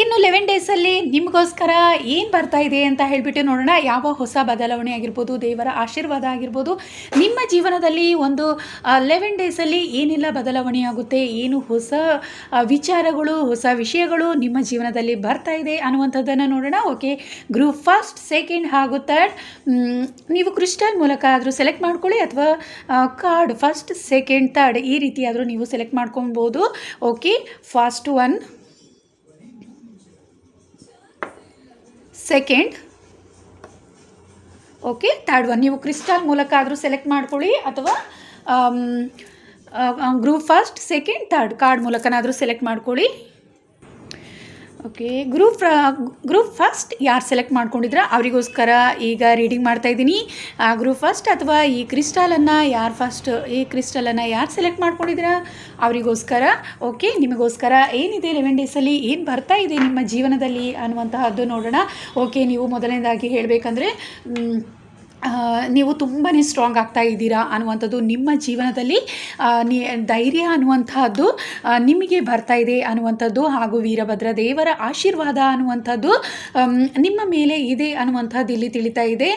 ಇನ್ನು 11 ಡೇಸಲ್ಲಿ ನಿಮಗೋಸ್ಕರ ಏನು ಬರ್ತಾ ಇದೆ ಅಂತ ಹೇಳಿಬಿಟ್ಟು ನೋಡೋಣ. ಯಾವ ಹೊಸ ಬದಲಾವಣೆ ಆಗಿರ್ಬೋದು, ದೇವರ ಆಶೀರ್ವಾದ ಆಗಿರ್ಬೋದು, ನಿಮ್ಮ ಜೀವನದಲ್ಲಿ ಒಂದು 11 ಡೇಸಲ್ಲಿ ಏನೆಲ್ಲ ಬದಲಾವಣೆ ಆಗುತ್ತೆ, ಏನು ಹೊಸ ವಿಚಾರಗಳು, ಹೊಸ ವಿಷಯಗಳು ನಿಮ್ಮ ಜೀವನದಲ್ಲಿ ಬರ್ತಾ ಇದೆ ಅನ್ನುವಂಥದ್ದನ್ನು ನೋಡೋಣ. ಓಕೆ, ಗ್ರೂಪ್ ಫಸ್ಟ್, ಸೆಕೆಂಡ್ ಹಾಗೂ ಥರ್ಡ್ ನೀವು ಕ್ರಿಸ್ಟಲ್ ಮೂಲಕ ಆದರೂ ಸೆಲೆಕ್ಟ್ ಮಾಡ್ಕೊಳ್ಳಿ, ಅಥವಾ ಕಾರ್ಡ್ ಫಸ್ಟ್, ಸೆಕೆಂಡ್, ಥರ್ಡ್ ಈ ರೀತಿ ಆದರೂ ನೀವು ಸೆಲೆಕ್ಟ್ ಮಾಡ್ಕೊಬೋದು. Okay, first one, second, okay, third one. ನೀವು ಕ್ರಿಸ್ಟಲ್ ಮೂಲಕ ಆದರೂ ಸೆಲೆಕ್ಟ್ ಮಾಡ್ಕೊಳ್ಳಿ, ಅಥವಾ group first, second, third card ಮೂಲಕನಾದರೂ ಸೆಲೆಕ್ಟ್ ಮಾಡ್ಕೊಳ್ಳಿ. ಓಕೆ, ಗ್ರೂಪ್ ಫಸ್ಟ್ ಯಾರು ಸೆಲೆಕ್ಟ್ ಮಾಡ್ಕೊಂಡಿದ್ರೆ ಅವರಿಗೋಸ್ಕರ ಈಗ ರೀಡಿಂಗ್ ಮಾಡ್ತಾಯಿದ್ದೀನಿ. ಗ್ರೂಪ್ ಫಸ್ಟ್ ಅಥವಾ ಈ ಕ್ರಿಸ್ಟಲನ್ನು ಯಾರು ಸೆಲೆಕ್ಟ್ ಮಾಡ್ಕೊಂಡಿದ್ದೀರಾ ಅವರಿಗೋಸ್ಕರ. ಓಕೆ, ನಿಮಗೋಸ್ಕರ ಏನಿದೆ 11 ಡೇಸಲ್ಲಿ ಏನು ಬರ್ತಾ ಇದೆ ನಿಮ್ಮ ಜೀವನದಲ್ಲಿ ಅನ್ನುವಂತಹದ್ದು ನೋಡೋಣ. ಓಕೆ, ನೀವು ಮೊದಲನೇದಾಗಿ ಹೇಳಬೇಕಂದ್ರೆ ನೀವು ತುಂಬಾ ಸ್ಟ್ರಾಂಗ್ ಆಗ್ತಾ ಇದ್ದೀರಾ ಅನ್ನುವಂಥದ್ದು, ನಿಮ್ಮ ಜೀವನದಲ್ಲಿ ಧೈರ್ಯ ಅನ್ನುವಂತಹದ್ದು ನಿಮಗೆ ಬರ್ತಾ ಇದೆ ಅನ್ನುವಂಥದ್ದು, ಹಾಗೂ ವೀರಭದ್ರ ದೇವರ ಆಶೀರ್ವಾದ ಅನ್ನುವಂಥದ್ದು ನಿಮ್ಮ ಮೇಲೆ ಇದೆ ಅನ್ನುವಂಥದ್ದು ಇಲ್ಲಿ ತಿಳಿತಾ ಇದೆ.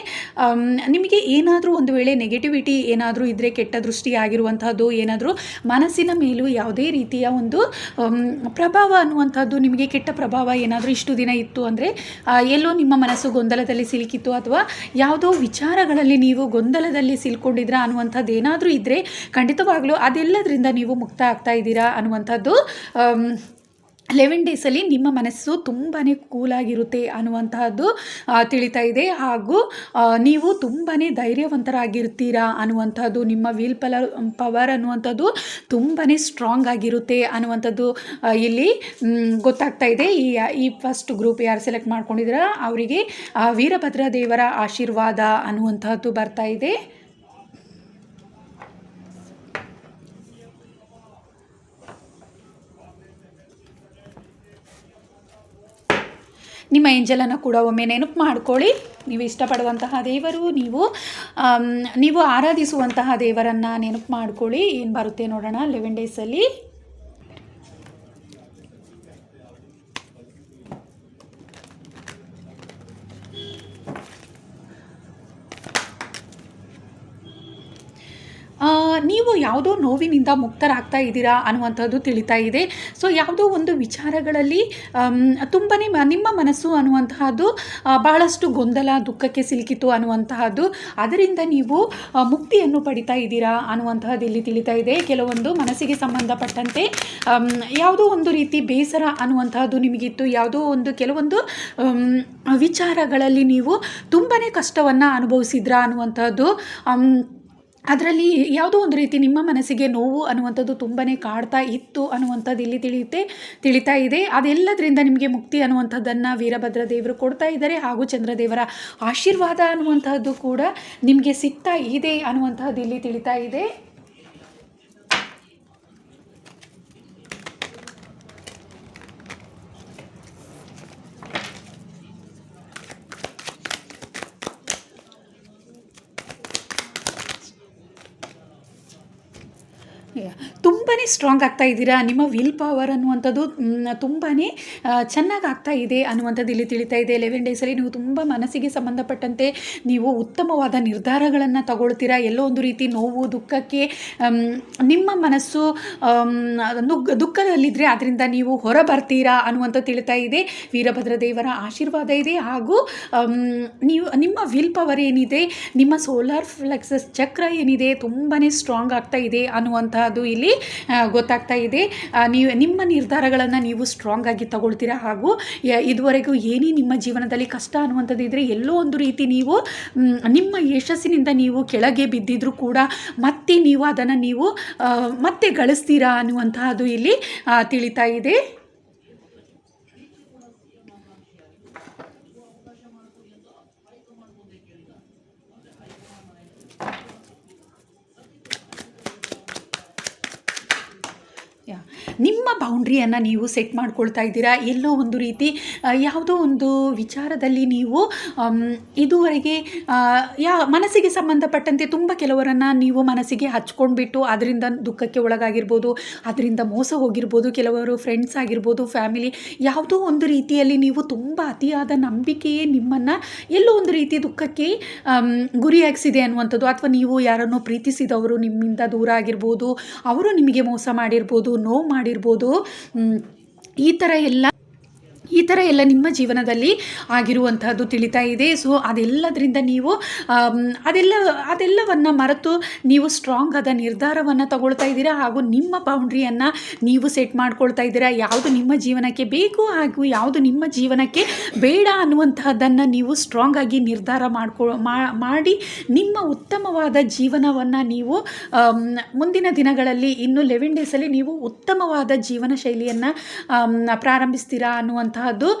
ನಿಮಗೆ ಏನಾದರೂ ಒಂದು ವೇಳೆ ನೆಗೆಟಿವಿಟಿ ಏನಾದರೂ ಇದ್ದರೆ, ಕೆಟ್ಟ ದೃಷ್ಟಿ ಆಗಿರುವಂಥದ್ದು ಏನಾದರೂ ಮನಸ್ಸಿನ ಮೇಲೂ ಯಾವುದೇ ರೀತಿಯ ಒಂದು ಪ್ರಭಾವ ಅನ್ನುವಂಥದ್ದು, ನಿಮಗೆ ಕೆಟ್ಟ ಪ್ರಭಾವ ಏನಾದರೂ ಇಷ್ಟು ದಿನ ಇತ್ತು ಅಂದರೆ, ಎಲ್ಲೋ ನಿಮ್ಮ ಮನಸ್ಸು ಗೊಂದಲದಲ್ಲಿ ಸಿಲುಕಿತ್ತು, ಅಥವಾ ಯಾವುದೋ ವಿಚಾರಗಳಲ್ಲಿ ನೀವು ಗೊಂದಲದಲ್ಲಿ ಸಿಲ್ಕೊಂಡಿದ್ದೀರಾ ಅನ್ನುವಂಥದ್ದು ಏನಾದರೂ ಇದ್ದರೆ, ಖಂಡಿತವಾಗ್ಲೂ ಅದೆಲ್ಲದರಿಂದ ನೀವು ಮುಕ್ತ ಆಗ್ತಾ ಇದ್ದೀರಾ ಅನ್ನುವಂಥದ್ದು. 11 ಡೇಸಲ್ಲಿ ನಿಮ್ಮ ಮನಸ್ಸು ತುಂಬಾ ಕೂಲಾಗಿರುತ್ತೆ ಅನ್ನುವಂತಹದ್ದು ತಿಳಿತಾ ಇದೆ, ಹಾಗೂ ನೀವು ತುಂಬಾ ಧೈರ್ಯವಂತರಾಗಿರ್ತೀರಾ ಅನ್ನುವಂಥದ್ದು, ನಿಮ್ಮ ವಿಲ್ ಪವರ್ ಅನ್ನುವಂಥದ್ದು ತುಂಬಾ ಸ್ಟ್ರಾಂಗ್ ಆಗಿರುತ್ತೆ ಅನ್ನುವಂಥದ್ದು ಇಲ್ಲಿ ಗೊತ್ತಾಗ್ತಾ ಇದೆ. ಈ ಫಸ್ಟ್ ಗ್ರೂಪ್ ಯಾರು ಸೆಲೆಕ್ಟ್ ಮಾಡ್ಕೊಂಡಿದ್ದೀರಾ ಅವರಿಗೆ ವೀರಭದ್ರ ದೇವರ ಆಶೀರ್ವಾದ ಅನ್ನುವಂಥದ್ದು ಬರ್ತಾ ಇದೆ. ನಿಮ್ಮ ಏಂಜಲನ್ನು ಕೂಡ ಒಮ್ಮೆ ನೆನಪು ಮಾಡ್ಕೊಳ್ಳಿ. ನೀವು ಇಷ್ಟಪಡುವಂತಹ ದೇವರು, ನೀವು ಆರಾಧಿಸುವಂತಹ ದೇವರನ್ನು ನೆನಪು ಮಾಡ್ಕೊಳ್ಳಿ. ಏನು ಬರುತ್ತೆ ನೋಡೋಣ 11 ಡೇಸಲ್ಲಿ. ನೀವು ಯಾವುದೋ ನೋವಿನಿಂದ ಮುಕ್ತರಾಗ್ತಾ ಇದ್ದೀರಾ ಅನ್ನುವಂಥದ್ದು ತಿಳಿತಾ ಇದೆ. ಸೊ ಯಾವುದೋ ಒಂದು ವಿಚಾರಗಳಲ್ಲಿ ತುಂಬಾ ನಿಮ್ಮ ಮನಸ್ಸು ಅನ್ನುವಂತಹದ್ದು ಬಹಳಷ್ಟು ಗೊಂದಲ, ದುಃಖಕ್ಕೆ ಸಿಲುಕಿತು ಅನ್ನುವಂತಹದ್ದು, ಅದರಿಂದ ನೀವು ಮುಕ್ತಿಯನ್ನು ಪಡಿತಾ ಇದ್ದೀರಾ ಅನ್ನುವಂತಹದ್ದು ಇಲ್ಲಿ ತಿಳಿತಾ ಇದೆ. ಕೆಲವೊಂದು ಮನಸ್ಸಿಗೆ ಸಂಬಂಧಪಟ್ಟಂತೆ ಯಾವುದೋ ಒಂದು ರೀತಿ ಬೇಸರ ಅನ್ನುವಂತಹದ್ದು ನಿಮಗಿತ್ತು, ಯಾವುದೋ ಒಂದು ಕೆಲವೊಂದು ವಿಚಾರಗಳಲ್ಲಿ ನೀವು ತುಂಬಾ ಕಷ್ಟವನ್ನು ಅನುಭವಿಸಿದ್ರಾ ಅನ್ನುವಂಥದ್ದು, ಅದರಲ್ಲಿ ಯಾವುದೋ ಒಂದು ರೀತಿ ನಿಮ್ಮ ಮನಸ್ಸಿಗೆ ನೋವು ಅನ್ನುವಂಥದ್ದು ತುಂಬಾ ಕಾಡ್ತಾ ಇತ್ತು ಅನ್ನುವಂಥದ್ದು ಇಲ್ಲಿ ತಿಳಿತಾ ಇದೆ. ಅದೆಲ್ಲದರಿಂದ ನಿಮಗೆ ಮುಕ್ತಿ ಅನ್ನುವಂಥದ್ದನ್ನು ವೀರಭದ್ರ ದೇವರು ಕೊಡ್ತಾ ಇದ್ದಾರೆ, ಹಾಗೂ ಚಂದ್ರದೇವರ ಆಶೀರ್ವಾದ ಅನ್ನುವಂಥದ್ದು ಕೂಡ ನಿಮಗೆ ಸಿಗ್ತಾ ಇದೆ ಅನ್ನುವಂಥದ್ದು ಇಲ್ಲಿ ತಿಳಿತಾ ಇದೆ. ತುಂಬಾ ಸ್ಟ್ರಾಂಗ್ ಆಗ್ತಾ ಇದ್ದೀರಾ, ನಿಮ್ಮ ವಿಲ್ ಪವರ್ ಅನ್ನುವಂಥದ್ದು ತುಂಬಾ ಚೆನ್ನಾಗಿ ಆಗ್ತಾ ಇದೆ ಅನ್ನುವಂಥದ್ದು ಇಲ್ಲಿ ತಿಳಿತಾ ಇದೆ. 11 ಡೇಸಲ್ಲಿ ನೀವು ತುಂಬ ಮನಸ್ಸಿಗೆ ಸಂಬಂಧಪಟ್ಟಂತೆ ನೀವು ಉತ್ತಮವಾದ ನಿರ್ಧಾರಗಳನ್ನು ತಗೊಳ್ತೀರಾ. ಎಲ್ಲೋ ಒಂದು ರೀತಿ ನೋವು, ದುಃಖಕ್ಕೆ ನಿಮ್ಮ ಮನಸ್ಸು ದುಃಖದಲ್ಲಿದ್ದರೆ ಅದರಿಂದ ನೀವು ಹೊರ ಬರ್ತೀರಾ ಅನ್ನುವಂಥದ್ದು ತಿಳಿತಾ ಇದೆ. ವೀರಭದ್ರ ದೇವರ ಆಶೀರ್ವಾದ ಇದೆ, ಹಾಗೂ ನಿಮ್ಮ ವಿಲ್ ಪವರ್ ಏನಿದೆ, ನಿಮ್ಮ ಸೋಲಾರ್ ಫ್ಲೆಕ್ಸಸ್ ಚಕ್ರ ಏನಿದೆ ತುಂಬಾ ಸ್ಟ್ರಾಂಗ್ ಆಗ್ತಾ ಇದೆ ಅನ್ನುವಂಥದ್ದು ಇಲ್ಲಿ ಗೊತ್ತಾಗ್ತಾ ಇದೆ. ನಿಮ್ಮ ನಿರ್ಧಾರಗಳನ್ನು ನೀವು ಸ್ಟ್ರಾಂಗ್ ಆಗಿ ತಗೊಳ್ತೀರಾ, ಹಾಗೂ ಇದುವರೆಗೂ ಏನೇ ನಿಮ್ಮ ಜೀವನದಲ್ಲಿ ಕಷ್ಟ ಅನ್ನುವಂಥದ್ದು ಇದ್ದರೆ, ಎಲ್ಲೋ ಒಂದು ರೀತಿ ನೀವು ನಿಮ್ಮ ಯಶಸ್ಸಿನಿಂದ ನೀವು ಕೆಳಗೆ ಬಿದ್ದಿದ್ರೂ ಕೂಡ ಮತ್ತೆ ನೀವು ಅದನ್ನು ಮತ್ತೆ ಗಳಿಸ್ತೀರಾ ಅನ್ನುವಂತಹದ್ದು ಇಲ್ಲಿ ತಿಳಿತಾ ಇದೆ. ನಿಮ್ಮ ಬೌಂಡ್ರಿಯನ್ನು ನೀವು ಸೆಟ್ ಮಾಡ್ಕೊಳ್ತಾ ಇದ್ದೀರಾ. ಎಲ್ಲೋ ಒಂದು ರೀತಿ ಯಾವುದೋ ಒಂದು ವಿಚಾರದಲ್ಲಿ ನೀವು ಇದುವರೆಗೆ ಮನಸ್ಸಿಗೆ ಸಂಬಂಧಪಟ್ಟಂತೆ ತುಂಬ ಕೆಲವರನ್ನು ನೀವು ಮನಸ್ಸಿಗೆ ಹಚ್ಕೊಂಡ್ಬಿಟ್ಟು ಅದರಿಂದ ದುಃಖಕ್ಕೆ ಒಳಗಾಗಿರ್ಬೋದು, ಅದರಿಂದ ಮೋಸ ಹೋಗಿರ್ಬೋದು, ಕೆಲವರು ಫ್ರೆಂಡ್ಸ್ ಆಗಿರ್ಬೋದು, ಫ್ಯಾಮಿಲಿ, ಯಾವುದೋ ಒಂದು ರೀತಿಯಲ್ಲಿ ನೀವು ತುಂಬ ಅತಿಯಾದ ನಂಬಿಕೆಯೇ ನಿಮ್ಮನ್ನು ಎಲ್ಲೋ ಒಂದು ರೀತಿ ದುಃಖಕ್ಕೆ ಗುರಿಯಾಗಿಸಿದೆ ಅನ್ನುವಂಥದ್ದು. ಅಥವಾ ನೀವು ಯಾರನ್ನೋ ಪ್ರೀತಿಸಿದವರು ನಿಮ್ಮಿಂದ ದೂರ ಆಗಿರ್ಬೋದು, ಅವರು ನಿಮಗೆ ಮೋಸ ಮಾಡಿರ್ಬೋದು, ನೋವು ಮಾಡಿರ್ಬೋದು. ಈ ಥರ ಎಲ್ಲ ನಿಮ್ಮ ಜೀವನದಲ್ಲಿ ಆಗಿರುವಂತಹದ್ದು ತಿಳಿತಾ ಇದೆ. ಸೊ ಅದೆಲ್ಲದರಿಂದ ನೀವು ಅದೆಲ್ಲವನ್ನು ಮರೆತು ನೀವು ಸ್ಟ್ರಾಂಗ್ ಆದ ನಿರ್ಧಾರವನ್ನು ತಗೊಳ್ತಾ ಇದ್ದೀರಾ. ಹಾಗೂ ನಿಮ್ಮ ಬೌಂಡ್ರಿಯನ್ನು ನೀವು ಸೆಟ್ ಮಾಡ್ಕೊಳ್ತಾ ಇದ್ದೀರಾ. ಯಾವುದು ನಿಮ್ಮ ಜೀವನಕ್ಕೆ ಬೇಕು ಹಾಗೂ ಯಾವುದು ನಿಮ್ಮ ಜೀವನಕ್ಕೆ ಬೇಡ ಅನ್ನುವಂತಹದ್ದನ್ನು ನೀವು ಸ್ಟ್ರಾಂಗ್ ಆಗಿ ನಿರ್ಧಾರ ಮಾಡಿ ನಿಮ್ಮ ಉತ್ತಮವಾದ ಜೀವನವನ್ನು ನೀವು ಮುಂದಿನ ದಿನಗಳಲ್ಲಿ ಇನ್ನು 11 ಡೇಸಲ್ಲಿ ನೀವು ಉತ್ತಮವಾದ ಜೀವನ ಶೈಲಿಯನ್ನು ಪ್ರಾರಂಭಿಸ್ತೀರಾ ಅನ್ನುವಂಥದ್ದು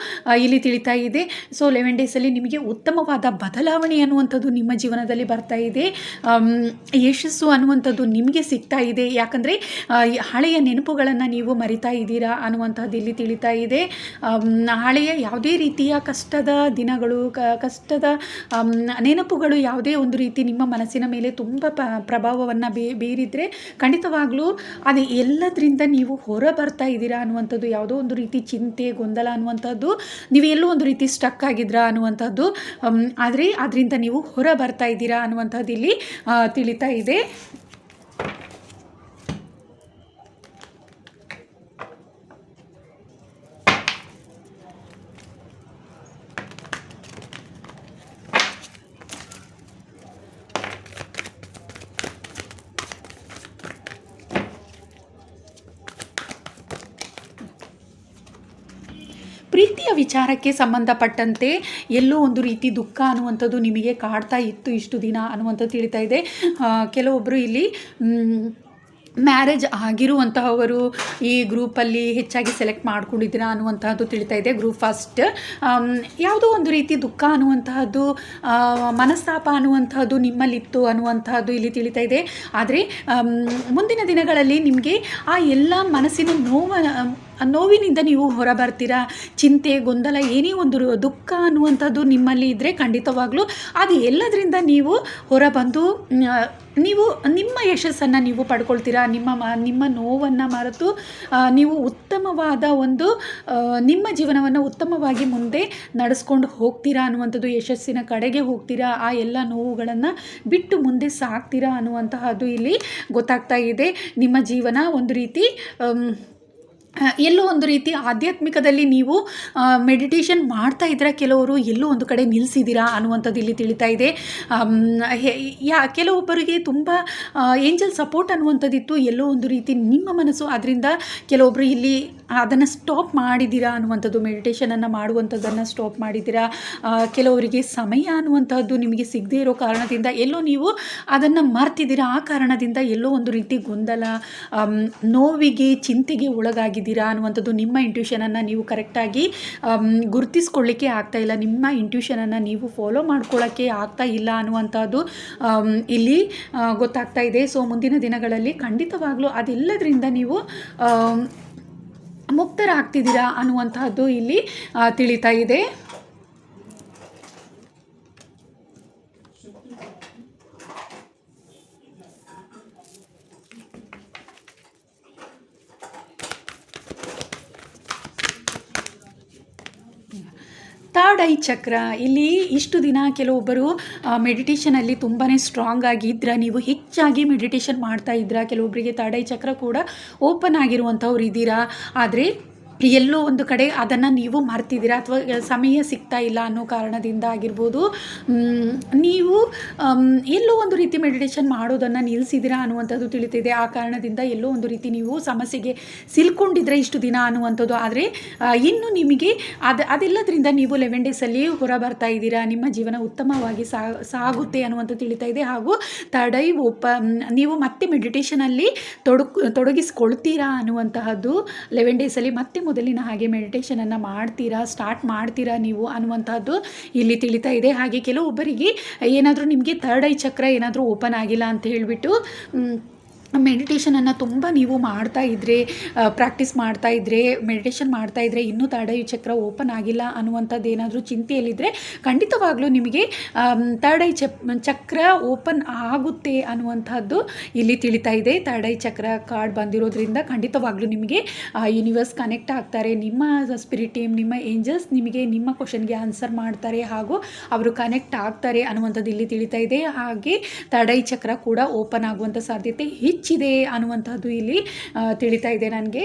ಇಲ್ಲಿ ತಿಳಿತಾ ಇದೆ. ಸೊ 11 ಡೇಸಲ್ಲಿ ನಿಮಗೆ ಉತ್ತಮವಾದ ಬದಲಾವಣೆ ಅನ್ನುವಂಥದ್ದು ನಿಮ್ಮ ಜೀವನದಲ್ಲಿ ಬರ್ತಾ ಇದೆ. ಯಶಸ್ಸು ಅನ್ನುವಂಥದ್ದು ನಿಮಗೆ ಸಿಗ್ತಾ ಇದೆ. ಯಾಕಂದರೆ ಹಳೆಯ ನೆನಪುಗಳನ್ನು ನೀವು ಮರಿತಾ ಇದ್ದೀರಾ ಅನ್ನುವಂಥದ್ದು ಇಲ್ಲಿ ತಿಳಿತಾ ಇದೆ. ಹಳೆಯ ಯಾವುದೇ ರೀತಿಯ ಕಷ್ಟದ ದಿನಗಳು, ಕಷ್ಟದ ನೆನಪುಗಳು ಯಾವುದೇ ಒಂದು ರೀತಿ ನಿಮ್ಮ ಮನಸ್ಸಿನ ಮೇಲೆ ತುಂಬ ಪ್ರಭಾವವನ್ನು ಬೀರಿದರೆ ಖಂಡಿತವಾಗ್ಲೂ ಅದು ಎಲ್ಲದರಿಂದ ನೀವು ಹೊರ ಬರ್ತಾ ಇದ್ದೀರಾ ಅನ್ನುವಂಥದ್ದು. ಯಾವುದೋ ಒಂದು ರೀತಿ ಚಿಂತೆ, ಗೊಂದಲ ಅನ್ನುವಂಥದ್ದು, ನೀವು ಎಲ್ಲೋ ಒಂದು ರೀತಿ ಸ್ಟಕ್ ಆಗಿದ್ರಾ ಅನ್ನುವಂಥದ್ದು, ಆದರೆ ಅದರಿಂದ ನೀವು ಹೊರ ಬರ್ತಾ ಇದ್ದೀರಾ ಅನ್ನುವಂಥದ್ದು ಇಲ್ಲಿ ತಿಳಿತಾ ಇದೆ. ಪ್ರೀತಿಯ ವಿಚಾರಕ್ಕೆ ಸಂಬಂಧಪಟ್ಟಂತೆ ಎಲ್ಲೋ ಒಂದು ರೀತಿ ದುಃಖ ಅನ್ನುವಂಥದ್ದು ನಿಮಗೆ ಕಾಡ್ತಾ ಇತ್ತು ಇಷ್ಟು ದಿನ ಅನ್ನುವಂಥದ್ದು ತಿಳಿತಾ ಇದೆ. ಕೆಲವೊಬ್ಬರು ಇಲ್ಲಿ ಮ್ಯಾರೇಜ್ ಆಗಿರುವಂತಹವರು ಈ ಗ್ರೂಪಲ್ಲಿ ಹೆಚ್ಚಾಗಿ ಸೆಲೆಕ್ಟ್ ಮಾಡ್ಕೊಂಡಿದ್ದೀರಾ ಅನ್ನುವಂತಹದ್ದು ತಿಳಿತಾ ಇದೆ. ಗ್ರೂಪ್ ಫಸ್ಟ್ ಯಾವುದೋ ಒಂದು ರೀತಿ ದುಃಖ ಅನ್ನುವಂತಹದ್ದು, ಮನಸ್ತಾಪ ಅನ್ನುವಂತಹದ್ದು ನಿಮ್ಮಲ್ಲಿತ್ತು ಅನ್ನುವಂತಹದ್ದು ಇಲ್ಲಿ ತಿಳಿತಾ ಇದೆ. ಆದರೆ ಮುಂದಿನ ದಿನಗಳಲ್ಲಿ ನಿಮಗೆ ಆ ಎಲ್ಲ ಮನಸ್ಸಿನ ನೋವಿನಿಂದ ನೀವು ಹೊರಬರ್ತೀರಾ. ಚಿಂತೆ, ಗೊಂದಲ, ಏನೇ ಒಂದು ದುಃಖ ಅನ್ನುವಂಥದ್ದು ನಿಮ್ಮಲ್ಲಿ ಇದ್ದರೆ ಖಂಡಿತವಾಗ್ಲೂ ಅದು ಎಲ್ಲದರಿಂದ ನೀವು ಹೊರಬಂದು ನೀವು ನಿಮ್ಮ ಯಶಸ್ಸನ್ನು ನೀವು ಪಡ್ಕೊಳ್ತೀರಾ. ನಿಮ್ಮ ನೋವನ್ನು ಮರೆತು ನೀವು ಉತ್ತಮವಾದ ಒಂದು ನಿಮ್ಮ ಜೀವನವನ್ನು ಉತ್ತಮವಾಗಿ ಮುಂದೆ ನಡೆಸ್ಕೊಂಡು ಹೋಗ್ತೀರಾ ಅನ್ನುವಂಥದ್ದು, ಯಶಸ್ಸಿನ ಕಡೆಗೆ ಹೋಗ್ತೀರಾ. ಆ ಎಲ್ಲ ನೋವುಗಳನ್ನು ಬಿಟ್ಟು ಮುಂದೆ ಸಾಗ್ತೀರಾ ಅನ್ನುವಂತಹದ್ದು ಇಲ್ಲಿ ಗೊತ್ತಾಗ್ತಾ ಇದೆ. ನಿಮ್ಮ ಜೀವನ ಒಂದು ರೀತಿ ಎಲ್ಲೋ ಒಂದು ರೀತಿ ಆಧ್ಯಾತ್ಮಿಕದಲ್ಲಿ ನೀವು ಮೆಡಿಟೇಷನ್ ಮಾಡ್ತಾ ಇದ್ದೀರಾ, ಕೆಲವರು ಎಲ್ಲೋ ಒಂದು ಕಡೆ ನಿಲ್ಲಿಸಿದ್ದೀರಾ ಅನ್ನುವಂಥದ್ದು ಇಲ್ಲಿ ತಿಳಿತಾ ಇದೆ. ಕೆಲವೊಬ್ಬರಿಗೆ ತುಂಬ ಏಂಜಲ್ ಸಪೋರ್ಟ್ ಅನ್ನುವಂಥದ್ದಿತ್ತು, ಎಲ್ಲೋ ಒಂದು ರೀತಿ ನಿಮ್ಮ ಮನಸ್ಸು ಅದರಿಂದ ಕೆಲವೊಬ್ಬರು ಇಲ್ಲಿ ಅದನ್ನು ಸ್ಟಾಪ್ ಮಾಡಿದ್ದೀರಾ ಅನ್ನುವಂಥದ್ದು, ಮೆಡಿಟೇಷನನ್ನು ಮಾಡುವಂಥದ್ದನ್ನು ಸ್ಟಾಪ್ ಮಾಡಿದ್ದೀರಾ. ಕೆಲವರಿಗೆ ಸಮಯ ಅನ್ನುವಂಥದ್ದು ನಿಮಗೆ ಸಿಗದೇ ಇರೋ ಕಾರಣದಿಂದ ಎಲ್ಲೋ ನೀವು ಅದನ್ನು ಮರ್ತಿದ್ದೀರಾ. ಆ ಕಾರಣದಿಂದ ಎಲ್ಲೋ ಒಂದು ರೀತಿ ಗೊಂದಲ, ನೋವಿಗೆ, ಚಿಂತೆಗೆ ಒಳಗಾಗಿದ್ದೀರಾ ಅನ್ನುವಂಥದ್ದು. ನಿಮ್ಮ ಇಂಟ್ಯೂಷನನ್ನು ನೀವು ಕರೆಕ್ಟಾಗಿ ಗುರುತಿಸ್ಕೊಳ್ಳಿಕ್ಕೆ ಆಗ್ತಾ ಇಲ್ಲ, ನಿಮ್ಮ ಇಂಟ್ಯೂಷನನ್ನು ನೀವು ಫಾಲೋ ಮಾಡ್ಕೊಳ್ಳೋಕ್ಕೆ ಆಗ್ತಾ ಇಲ್ಲ ಅನ್ನುವಂಥದ್ದು ಇಲ್ಲಿ ಗೊತ್ತಾಗ್ತಾ ಇದೆ. ಸೊ ಮುಂದಿನ ದಿನಗಳಲ್ಲಿ ಖಂಡಿತವಾಗ್ಲೂ ಅದೆಲ್ಲದರಿಂದ ನೀವು ಮುಕ್ತರಾಗ್ತಿದ್ದೀರಾ ಅನ್ನುವಂತಹದ್ದು ಇಲ್ಲಿ ತಿಳಿತಾ ಇದೆ. ಥರ್ಡ್ ಐ ಚಕ್ರ ಇಲ್ಲಿ ಇಷ್ಟು ದಿನ ಕೆಲವೊಬ್ಬರು ಮೆಡಿಟೇಷನಲ್ಲಿ ತುಂಬಾ ಸ್ಟ್ರಾಂಗ್ ಆಗಿದ್ದರೆ, ನೀವು ಹೆಚ್ಚಾಗಿ ಮೆಡಿಟೇಷನ್ ಮಾಡ್ತಾ ಇದ್ದೀರಾ. ಕೆಲವೊಬ್ಬರಿಗೆ ಥರ್ಡ್ ಐ ಚಕ್ರ ಕೂಡ ಓಪನ್ ಆಗಿರುವಂಥವ್ರು ಇದ್ದೀರಾ. ಆದರೆ ಎಲ್ಲೋ ಒಂದು ಕಡೆ ಅದನ್ನು ನೀವು ಮರ್ತಿದ್ದೀರಾ ಅಥವಾ ಸಮಯ ಸಿಗ್ತಾ ಇಲ್ಲ ಅನ್ನೋ ಕಾರಣದಿಂದ ಆಗಿರ್ಬೋದು, ನೀವು ಎಲ್ಲೋ ಒಂದು ರೀತಿ ಮೆಡಿಟೇಷನ್ ಮಾಡೋದನ್ನು ನಿಲ್ಲಿಸಿದ್ದೀರಾ ಅನ್ನುವಂಥದ್ದು ತಿಳಿತಿದೆ. ಆ ಕಾರಣದಿಂದ ಎಲ್ಲೋ ಒಂದು ರೀತಿ ನೀವು ಸಮಸ್ಯೆಗೆ ಸಿಲ್ಕೊಂಡಿದ್ರೆ ಇಷ್ಟು ದಿನ ಅನ್ನುವಂಥದ್ದು. ಆದರೆ ಇನ್ನು ನಿಮಗೆ ಅದೆಲ್ಲದರಿಂದ ನೀವು 11 ಡೇಸಲ್ಲಿ ಹೊರ ಬರ್ತಾ ಇದ್ದೀರಾ, ನಿಮ್ಮ ಜೀವನ ಉತ್ತಮವಾಗಿ ಸಾಗುತ್ತೆ ಅನ್ನುವಂಥದ್ದು ತಿಳಿತಾ ಇದೆ. ಹಾಗೂ ಥರ್ಡ್ ಐ ನೀವು ಮತ್ತೆ ಮೆಡಿಟೇಷನಲ್ಲಿ ತೊಡಗಿಸ್ಕೊಳ್ತೀರಾ ಅನ್ನುವಂತಹದ್ದು. 11 ಡೇಸಲ್ಲಿ ಮತ್ತೆ ಮೊದಲಿನ ಹಾಗೆ ಮೆಡಿಟೇಷನನ್ನು ಸ್ಟಾರ್ಟ್ ಮಾಡ್ತೀರಾ ನೀವು ಅನ್ನುವಂಥದ್ದು ಇಲ್ಲಿ ತಿಳಿತಾ ಇದೆ. ಹಾಗೆ ಕೆಲವೊಬ್ಬರಿಗೆ ಏನಾದರೂ ನಿಮಗೆ ಥರ್ಡ್ ಐ ಚಕ್ರ ಏನಾದರೂ ಓಪನ್ ಆಗಿಲ್ಲ ಅಂತ ಹೇಳಿಬಿಟ್ಟು ಮೆಡಿಟೇಷನನ್ನು ತುಂಬ ನೀವು ಮಾಡ್ತಾ ಇದ್ದರೆ, ಪ್ರಾಕ್ಟೀಸ್ ಮಾಡ್ತಾ ಇದ್ದರೆ, ಮೆಡಿಟೇಷನ್ ಮಾಡ್ತಾ ಇದ್ದರೆ ಇನ್ನೂ ಥರ್ಡ್ ಐ ಚಕ್ರ ಓಪನ್ ಆಗಿಲ್ಲ ಅನ್ನುವಂಥದ್ದು ಏನಾದರೂ ಚಿಂತೆಯಲ್ಲಿದ್ದರೆ ಖಂಡಿತವಾಗ್ಲೂ ನಿಮಗೆ ಥರ್ಡ್ ಐ ಚಕ್ರ ಓಪನ್ ಆಗುತ್ತೆ ಅನ್ನುವಂಥದ್ದು ಇಲ್ಲಿ ತಿಳಿತಾ ಇದೆ. ಥರ್ಡ್ ಐ ಚಕ್ರ ಕಾರ್ಡ್ ಬಂದಿರೋದ್ರಿಂದ ಖಂಡಿತವಾಗ್ಲೂ ನಿಮಗೆ ಯೂನಿವರ್ಸ್ ಕನೆಕ್ಟ್ ಆಗ್ತಾರೆ. ನಿಮ್ಮ ಸ್ಪಿರಿಟ್ ಟೀಮ್, ನಿಮ್ಮ ಏಂಜಲ್ಸ್ ನಿಮಗೆ ನಿಮ್ಮ ಕ್ವಶನ್ಗೆ ಆನ್ಸರ್ ಮಾಡ್ತಾರೆ ಹಾಗೂ ಅವರು ಕನೆಕ್ಟ್ ಆಗ್ತಾರೆ ಅನ್ನುವಂಥದ್ದು ಇಲ್ಲಿ ತಿಳಿತಾ ಇದೆ. ಹಾಗೆ ಥರ್ಡ್ ಐ ಚಕ್ರ ಕೂಡ ಓಪನ್ ಆಗುವಂಥ ಸಾಧ್ಯತೆ ಹೆಚ್ಚಿದೆ ಅನ್ನುವಂಥದ್ದು ಇಲ್ಲಿ ತಿಳಿತಾ ಇದೆ ನನಗೆ.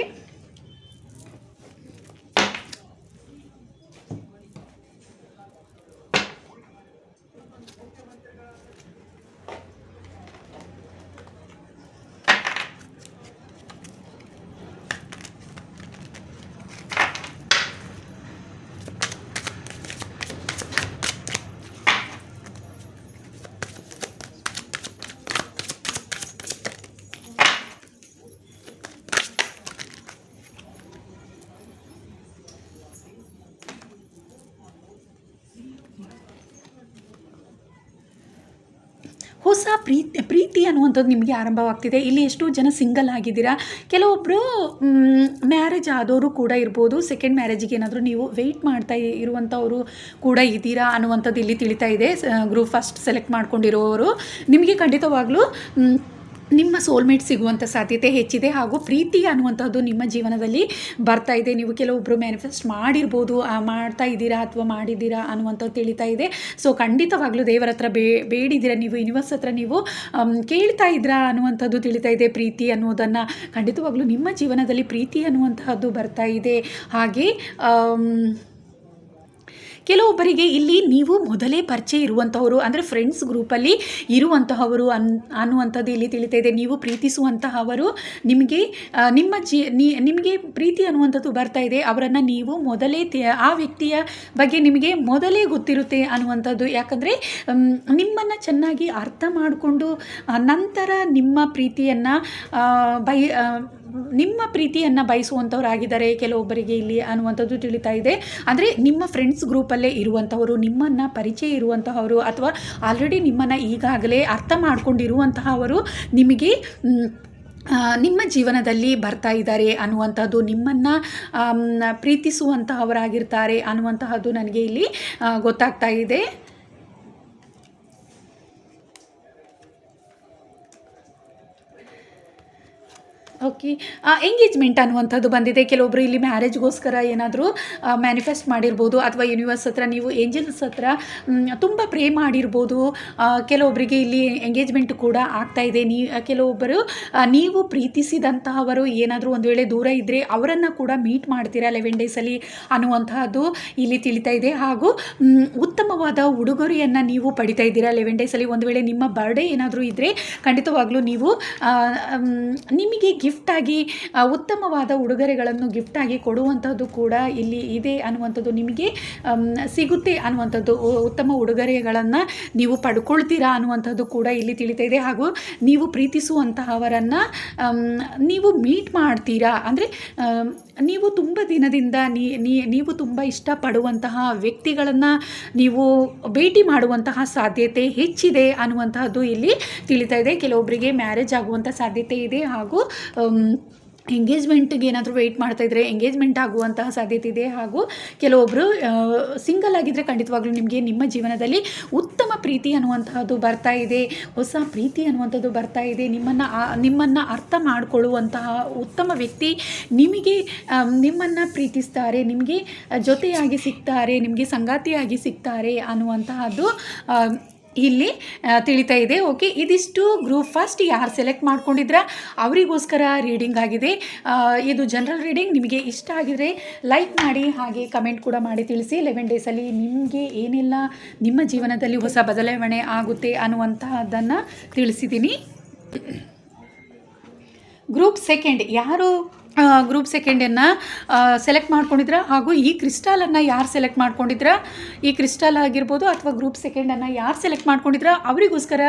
ಹೊಸ ಪ್ರೀತಿ ಅನ್ನುವಂಥದ್ದು ನಿಮಗೆ ಆರಂಭವಾಗ್ತಿದೆ. ಇಲ್ಲಿ ಎಷ್ಟೋ ಜನ ಸಿಂಗಲ್ ಆಗಿದ್ದೀರಾ, ಕೆಲವೊಬ್ಬರು ಮ್ಯಾರೇಜ್ ಆದವರು ಕೂಡ ಇರ್ಬೋದು. ಸೆಕೆಂಡ್ ಮ್ಯಾರೇಜಿಗೆ ಏನಾದರೂ ನೀವು ವೆಯ್ಟ್ ಮಾಡ್ತಾ ಇರುವಂಥವರು ಕೂಡ ಇದ್ದೀರಾ ಅನ್ನುವಂಥದ್ದು ಇಲ್ಲಿ ತಿಳಿತಾ ಇದೆ. ಗ್ರೂಪ್ ಫಸ್ಟ್ ಸೆಲೆಕ್ಟ್ ಮಾಡ್ಕೊಂಡಿರೋರು ನಿಮಗೆ ಖಂಡಿತವಾಗ್ಲೂ ನಿಮ್ಮ ಸೋಲ್ಮೇಟ್ ಸಿಗುವಂಥ ಸಾಧ್ಯತೆ ಹೆಚ್ಚಿದೆ ಹಾಗೂ ಪ್ರೀತಿ ಅನ್ನುವಂಥದ್ದು ನಿಮ್ಮ ಜೀವನದಲ್ಲಿ ಬರ್ತಾ ಇದೆ. ನೀವು ಕೆಲವೊಬ್ಬರು ಮ್ಯಾನಿಫೆಸ್ಟ್ ಮಾಡಿರ್ಬೋದು, ಮಾಡ್ತಾ ಇದ್ದೀರಾ ಅಥವಾ ಮಾಡಿದ್ದೀರಾ ಅನ್ನುವಂಥದ್ದು ತಿಳಿತಾ ಇದೆ. ಸೊ ಖಂಡಿತವಾಗ್ಲೂ ದೇವರ ಹತ್ರ ಬೇಡಿದ್ದೀರಾ, ನೀವು ಯೂನಿವರ್ಸ್ ಹತ್ರ ನೀವು ಕೇಳ್ತಾ ಇದ್ದೀರಾ ಅನ್ನುವಂಥದ್ದು ತಿಳಿತಾ ಇದೆ. ಪ್ರೀತಿ ಅನ್ನೋದನ್ನು ಖಂಡಿತವಾಗ್ಲೂ ನಿಮ್ಮ ಜೀವನದಲ್ಲಿ ಪ್ರೀತಿ ಅನ್ನುವಂತಹದ್ದು ಬರ್ತಾ ಇದೆ. ಹಾಗೆ ಕೆಲವೊಬ್ಬರಿಗೆ ಇಲ್ಲಿ ನೀವು ಮೊದಲೇ ಪರಿಚಯ ಇರುವಂತಹವರು, ಅಂದರೆ ಫ್ರೆಂಡ್ಸ್ ಗ್ರೂಪಲ್ಲಿ ಇರುವಂತಹವರು ಅನ್ನುವಂಥದ್ದು ಇಲ್ಲಿ ತಿಳಿತಾ ಇದೆ. ನೀವು ಪ್ರೀತಿಸುವಂತಹವರು ನಿಮಗೆ ನಿಮಗೆ ಪ್ರೀತಿ ಅನ್ನುವಂಥದ್ದು ಬರ್ತಾ ಇದೆ. ಅವರನ್ನು ನೀವು ಮೊದಲೇ ಆ ವ್ಯಕ್ತಿಯ ಬಗ್ಗೆ ನಿಮಗೆ ಮೊದಲೇ ಗೊತ್ತಿರುತ್ತೆ ಅನ್ನುವಂಥದ್ದು. ಯಾಕಂದರೆ ನಿಮ್ಮನ್ನು ಚೆನ್ನಾಗಿ ಅರ್ಥ ಮಾಡಿಕೊಂಡು ನಂತರ ನಿಮ್ಮ ಪ್ರೀತಿಯನ್ನು ಬಯಸುವಂಥವ್ರಾಗಿದ್ದಾರೆ ಕೆಲವೊಬ್ಬರಿಗೆ ಇಲ್ಲಿ ಅನ್ನುವಂಥದ್ದು ತಿಳಿತಾ ಇದೆ. ಅಂದರೆ ನಿಮ್ಮ ಫ್ರೆಂಡ್ಸ್ ಗ್ರೂಪಲ್ಲೇ ಇರುವಂಥವರು, ನಿಮ್ಮನ್ನು ಪರಿಚಯ ಇರುವಂತಹವರು ಅಥವಾ ಆಲ್ರೆಡಿ ನಿಮ್ಮನ್ನು ಈಗಾಗಲೇ ಅರ್ಥ ಮಾಡ್ಕೊಂಡಿರುವಂತಹವರು ನಿಮಗೆ ನಿಮ್ಮ ಜೀವನದಲ್ಲಿ ಬರ್ತಾ ಇದ್ದಾರೆ ಅನ್ನುವಂಥದ್ದು, ನಿಮ್ಮನ್ನು ಪ್ರೀತಿಸುವಂತಹವರಾಗಿರ್ತಾರೆ ಅನ್ನುವಂತಹದ್ದು ನನಗೆ ಇಲ್ಲಿ ಗೊತ್ತಾಗ್ತಾ ಇದೆ. ಓಕೆ, ಎಂಗೇಜ್ಮೆಂಟ್ ಅನ್ನುವಂಥದ್ದು ಬಂದಿದೆ. ಕೆಲವೊಬ್ಬರು ಇಲ್ಲಿ ಮ್ಯಾರೇಜ್ಗೋಸ್ಕರ ಏನಾದರೂ ಮ್ಯಾನಿಫೆಸ್ಟ್ ಮಾಡಿರ್ಬೋದು ಅಥವಾ ಯೂನಿವರ್ಸ್ ಹತ್ರ ನೀವು ಏಂಜಲ್ಸ್ ಹತ್ರ ತುಂಬ ಪ್ರೇ ಮಾಡಿರ್ಬೋದು. ಕೆಲವೊಬ್ಬರಿಗೆ ಇಲ್ಲಿ ಎಂಗೇಜ್ಮೆಂಟ್ ಕೂಡ ಆಗ್ತಾಯಿದೆ. ಕೆಲವೊಬ್ಬರು ನೀವು ಪ್ರೀತಿಸಿದಂತಹವರು ಏನಾದರೂ ಒಂದು ವೇಳೆ ದೂರ ಇದ್ದರೆ ಅವರನ್ನು ಕೂಡ ಮೀಟ್ ಮಾಡ್ತೀರಾ 11 ಡೇಸಲ್ಲಿ ಅನ್ನುವಂತಹದ್ದು ಇಲ್ಲಿ ತಿಳಿತಾ ಇದೆ. ಹಾಗೂ ಉತ್ತಮವಾದ ಉಡುಗೊರೆಯನ್ನು ನೀವು ಪಡಿತಾ ಇದ್ದೀರಾ 11 ಡೇಸಲ್ಲಿ. ಒಂದು ವೇಳೆ ನಿಮ್ಮ ಬರ್ಡೇ ಏನಾದರೂ ಇದ್ದರೆ ಖಂಡಿತವಾಗ್ಲೂ ನೀವು ನಿಮಗೆ ಗಿಫ್ಟಾಗಿ ಉತ್ತಮವಾದ ಉಡುಗೊರೆಗಳನ್ನು ಗಿಫ್ಟಾಗಿ ಕೊಡುವಂಥದ್ದು ಕೂಡ ಇಲ್ಲಿ ಇದೆ ಅನ್ನುವಂಥದ್ದು, ನಿಮಗೆ ಸಿಗುತ್ತೆ ಅನ್ನುವಂಥದ್ದು, ಉತ್ತಮ ಉಡುಗೊರೆಗಳನ್ನು ನೀವು ಪಡ್ಕೊಳ್ತೀರಾ ಅನ್ನುವಂಥದ್ದು ಕೂಡ ಇಲ್ಲಿ ತಿಳಿತಾ ಇದೆ. ಹಾಗೂ ನೀವು ಪ್ರೀತಿಸುವಂತಹವರನ್ನು ನೀವು ಮೀಟ್ ಮಾಡ್ತೀರಾ, ಅಂದರೆ ನೀವು ತುಂಬ ದಿನದಿಂದ ನೀವು ತುಂಬ ಇಷ್ಟಪಡುವಂತಹ ವ್ಯಕ್ತಿಗಳನ್ನು ನೀವು ಭೇಟಿ ಮಾಡುವಂತಹ ಸಾಧ್ಯತೆ ಹೆಚ್ಚಿದೆ ಅನ್ನುವಂತಹದ್ದು ಇಲ್ಲಿ ತಿಳಿತಾ ಇದೆ. ಕೆಲವೊಬ್ಬರಿಗೆ ಮ್ಯಾರೇಜ್ ಆಗುವಂಥ ಸಾಧ್ಯತೆ ಇದೆ ಹಾಗೂ ಎಂಗೇಜ್ಮೆಂಟ್ಗೆ ಏನಾದರೂ ವೆಯ್ಟ್ ಮಾಡ್ತಾಯಿದ್ರೆ ಎಂಗೇಜ್ಮೆಂಟ್ ಆಗುವಂತಹ ಸಾಧ್ಯತೆ ಇದೆ. ಹಾಗೂ ಕೆಲವೊಬ್ಬರು ಸಿಂಗಲ್ ಆಗಿದ್ದರೆ ಖಂಡಿತವಾಗ್ಲೂ ನಿಮಗೆ ನಿಮ್ಮ ಜೀವನದಲ್ಲಿ ಉತ್ತಮ ಪ್ರೀತಿ ಅನ್ನುವಂತಹದ್ದು ಬರ್ತಾ ಇದೆ, ಹೊಸ ಪ್ರೀತಿ ಅನ್ನುವಂಥದ್ದು ಬರ್ತಾ ಇದೆ. ನಿಮ್ಮನ್ನು ಅರ್ಥ ಮಾಡಿಕೊಳ್ಳುವಂತಹ ಉತ್ತಮ ವ್ಯಕ್ತಿ ನಿಮ್ಮನ್ನು ಪ್ರೀತಿಸ್ತಾರೆ, ನಿಮಗೆ ಜೊತೆಯಾಗಿ ಸಿಗ್ತಾರೆ, ನಿಮಗೆ ಸಂಗಾತಿಯಾಗಿ ಸಿಗ್ತಾರೆ ಅನ್ನುವಂತಹದ್ದು ಇಲ್ಲಿ ತಿಳಿತಾ ಇದೆ. ಓಕೆ, ಇದಿಷ್ಟು ಗ್ರೂಪ್ ಫಸ್ಟ್ ಯಾರು ಸೆಲೆಕ್ಟ್ ಮಾಡ್ಕೊಂಡಿದ್ರ ಅವರಿಗೋಸ್ಕರ ರೀಡಿಂಗ್ ಆಗಿದೆ. ಇದು ಜನರಲ್ ರೀಡಿಂಗ್. ನಿಮಗೆ ಇಷ್ಟ ಆಗಿದರೆ ಲೈಕ್ ಮಾಡಿ, ಹಾಗೆ ಕಮೆಂಟ್ ಕೂಡ ಮಾಡಿ ತಿಳಿಸಿ. 11 ಡೇಸಲ್ಲಿ ನಿಮಗೆ ಏನೆಲ್ಲ ನಿಮ್ಮ ಜೀವನದಲ್ಲಿ ಹೊಸ ಬದಲಾವಣೆ ಆಗುತ್ತೆ ಅನ್ನುವಂತಹದ್ದನ್ನು ತಿಳಿಸಿದ್ದೀನಿ. ಗ್ರೂಪ್ ಸೆಕೆಂಡ್ ಯಾರು ಗ್ರೂಪ್ ಸೆಕೆಂಡನ್ನು ಸೆಲೆಕ್ಟ್ ಮಾಡ್ಕೊಂಡಿದ್ರ, ಹಾಗೂ ಈ ಕ್ರಿಸ್ಟಲನ್ನು ಯಾರು ಸೆಲೆಕ್ಟ್ ಮಾಡ್ಕೊಂಡಿದ್ರ, ಈ ಕ್ರಿಸ್ಟಲ್ ಆಗಿರ್ಬೋದು ಅಥವಾ ಗ್ರೂಪ್ ಸೆಕೆಂಡನ್ನು ಯಾರು ಸೆಲೆಕ್ಟ್ ಮಾಡ್ಕೊಂಡಿದ್ರ ಅವರಿಗೋಸ್ಕರ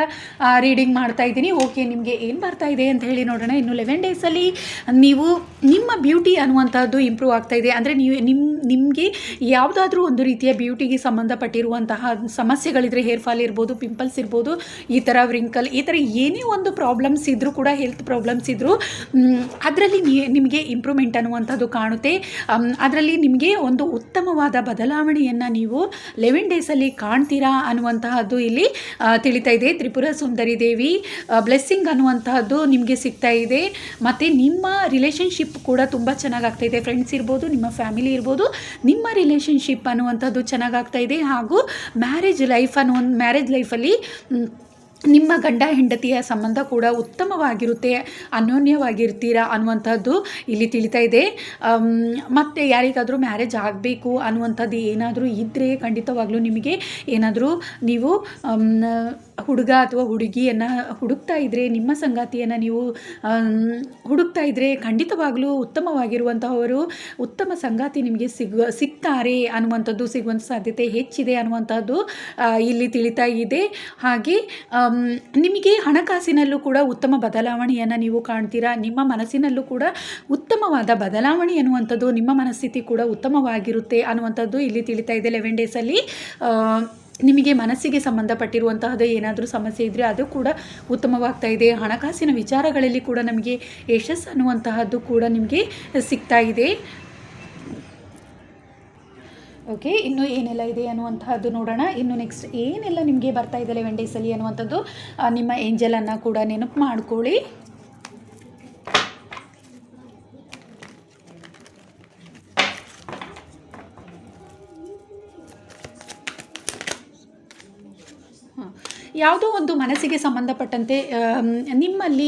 ರೀಡಿಂಗ್ ಮಾಡ್ತಾ ಇದ್ದೀನಿ. ಓಕೆ, ನಿಮಗೆ ಏನು ಬರ್ತಾ ಇದೆ ಅಂತ ಹೇಳಿ ನೋಡೋಣ. ಇನ್ನು 11 ಡೇಸಲ್ಲಿ ನೀವು ನಿಮ್ಮ ಬ್ಯೂಟಿ ಅನ್ನುವಂಥದ್ದು ಇಂಪ್ರೂವ್ ಆಗ್ತಾ ಇದೆ. ಅಂದರೆ ನೀವು ನಿಮಗೆ ಯಾವುದಾದ್ರೂ ಒಂದು ರೀತಿಯ ಬ್ಯೂಟಿಗೆ ಸಂಬಂಧಪಟ್ಟಿರುವಂತಹ ಸಮಸ್ಯೆಗಳಿದ್ರೆ, ಹೇರ್ ಫಾಲ್ ಇರ್ಬೋದು, ಪಿಂಪಲ್ಸ್ ಇರ್ಬೋದು, ಈ ಥರ ವ್ರಿಂಕಲ್, ಈ ಥರ ಏನೇ ಒಂದು ಪ್ರಾಬ್ಲಮ್ಸ್ ಇದ್ದರೂ ಕೂಡ, ಹೆಲ್ತ್ ಪ್ರಾಬ್ಲಮ್ಸ್ ಇದ್ದರೂ ಅದರಲ್ಲಿ ನಿಮಗೆ ಇಂಪ್ರೂವ್ಮೆಂಟ್ ಅನ್ನುವಂಥದ್ದು ಕಾಣುತ್ತೆ. ಅದರಲ್ಲಿ ನಿಮಗೆ ಒಂದು ಉತ್ತಮವಾದ ಬದಲಾವಣೆಯನ್ನು ನೀವು 11 ಡೇಸಲ್ಲಿ ಕಾಣ್ತೀರಾ ಅನ್ನುವಂತಹದ್ದು ಇಲ್ಲಿ ತಿಳಿತಾ ಇದೆ. ತ್ರಿಪುರ ಸುಂದರಿ ದೇವಿ ಬ್ಲೆಸ್ಸಿಂಗ್ ಅನ್ನುವಂತಹದ್ದು ನಿಮಗೆ ಸಿಗ್ತಾ ಇದೆ. ಮತ್ತು ನಿಮ್ಮ ರಿಲೇಷನ್ಶಿಪ್ ಕೂಡ ತುಂಬ ಚೆನ್ನಾಗಾಗ್ತಾ ಇದೆ. ಫ್ರೆಂಡ್ಸ್ ಇರ್ಬೋದು, ನಿಮ್ಮ ಫ್ಯಾಮಿಲಿ ಇರ್ಬೋದು, ನಿಮ್ಮ ರಿಲೇಷನ್ಶಿಪ್ ಅನ್ನುವಂಥದ್ದು ಚೆನ್ನಾಗಾಗ್ತಾ ಇದೆ. ಹಾಗೂ ಮ್ಯಾರೇಜ್ ಲೈಫಲ್ಲಿ ನಿಮ್ಮ ಗಂಡ ಹೆಂಡತಿಯ ಸಂಬಂಧ ಕೂಡ ಉತ್ತಮವಾಗಿರುತ್ತೆ, ಅನ್ಯೋನ್ಯವಾಗಿರ್ತೀರಾ ಅನ್ನುವಂಥದ್ದು ಇಲ್ಲಿ ತಿಳಿತಾ ಇದೆ. ಮತ್ತು ಯಾರಿಗಾದರೂ ಮ್ಯಾರೇಜ್ ಆಗಬೇಕು ಅನ್ನುವಂಥದ್ದು ಏನಾದರೂ ಇದ್ದರೆ, ಖಂಡಿತವಾಗ್ಲೂ ನಿಮಗೆ ಏನಾದರೂ ನೀವು ಹುಡುಗ ಅಥವಾ ಹುಡುಗಿಯನ್ನು ಹುಡುಕ್ತಾ ಇದ್ದರೆ, ನಿಮ್ಮ ಸಂಗಾತಿಯನ್ನು ನೀವು ಹುಡುಕ್ತಾ ಇದ್ದರೆ, ಖಂಡಿತವಾಗ್ಲೂ ಉತ್ತಮವಾಗಿರುವಂತಹವರು, ಉತ್ತಮ ಸಂಗಾತಿ ನಿಮಗೆ ಸಿಗ್ತಾರೆ ಅನ್ನುವಂಥದ್ದು, ಸಿಗುವಂಥ ಸಾಧ್ಯತೆ ಹೆಚ್ಚಿದೆ ಅನ್ನುವಂಥದ್ದು ಇಲ್ಲಿ ತಿಳಿತಾ ಇದೆ. ಹಾಗೆ ನಿಮಗೆ ಹಣಕಾಸಿನಲ್ಲೂ ಕೂಡ ಉತ್ತಮ ಬದಲಾವಣೆಯನ್ನು ನೀವು ಕಾಣ್ತೀರಾ. ನಿಮ್ಮ ಮನಸ್ಸಿನಲ್ಲೂ ಕೂಡ ಉತ್ತಮವಾದ ಬದಲಾವಣೆ ಅನ್ನುವಂಥದ್ದು, ನಿಮ್ಮ ಮನಸ್ಥಿತಿ ಕೂಡ ಉತ್ತಮವಾಗಿರುತ್ತೆ ಅನ್ನುವಂಥದ್ದು ಇಲ್ಲಿ ತಿಳಿತಾ ಇದೆ. 11 ಡೇಸಲ್ಲಿ ನಿಮಗೆ ಮನಸ್ಸಿಗೆ ಸಂಬಂಧಪಟ್ಟಿರುವಂತಹದ್ದು ಏನಾದರೂ ಸಮಸ್ಯೆ ಇದ್ದರೆ ಅದು ಕೂಡ ಉತ್ತಮವಾಗ್ತಾ ಇದೆ. ಹಣಕಾಸಿನ ವಿಚಾರಗಳಲ್ಲಿ ಕೂಡ ನಮಗೆ ಯಶಸ್ಸು ಅನ್ನುವಂತಹದ್ದು ಕೂಡ ನಿಮಗೆ ಸಿಗ್ತಾ ಇದೆ. ಓಕೆ, ಇನ್ನು ಏನೆಲ್ಲ ಇದೆ ಅನ್ನುವಂತಹದ್ದು ನೋಡೋಣ. ಇನ್ನು ನೆಕ್ಸ್ಟ್ ಏನೆಲ್ಲ ನಿಮಗೆ ಬರ್ತಾ ಇದೆ 11 ಡೇಸಲ್ಲಿ ಅನ್ನುವಂಥದ್ದು, ನಿಮ್ಮ ಏಂಜಲನ್ನು ಕೂಡ ನೆನಪು ಮಾಡ್ಕೊಳ್ಳಿ. ಯಾವುದೋ ಒಂದು ಮನಸ್ಸಿಗೆ ಸಂಬಂಧಪಟ್ಟಂತೆ ನಿಮ್ಮಲ್ಲಿ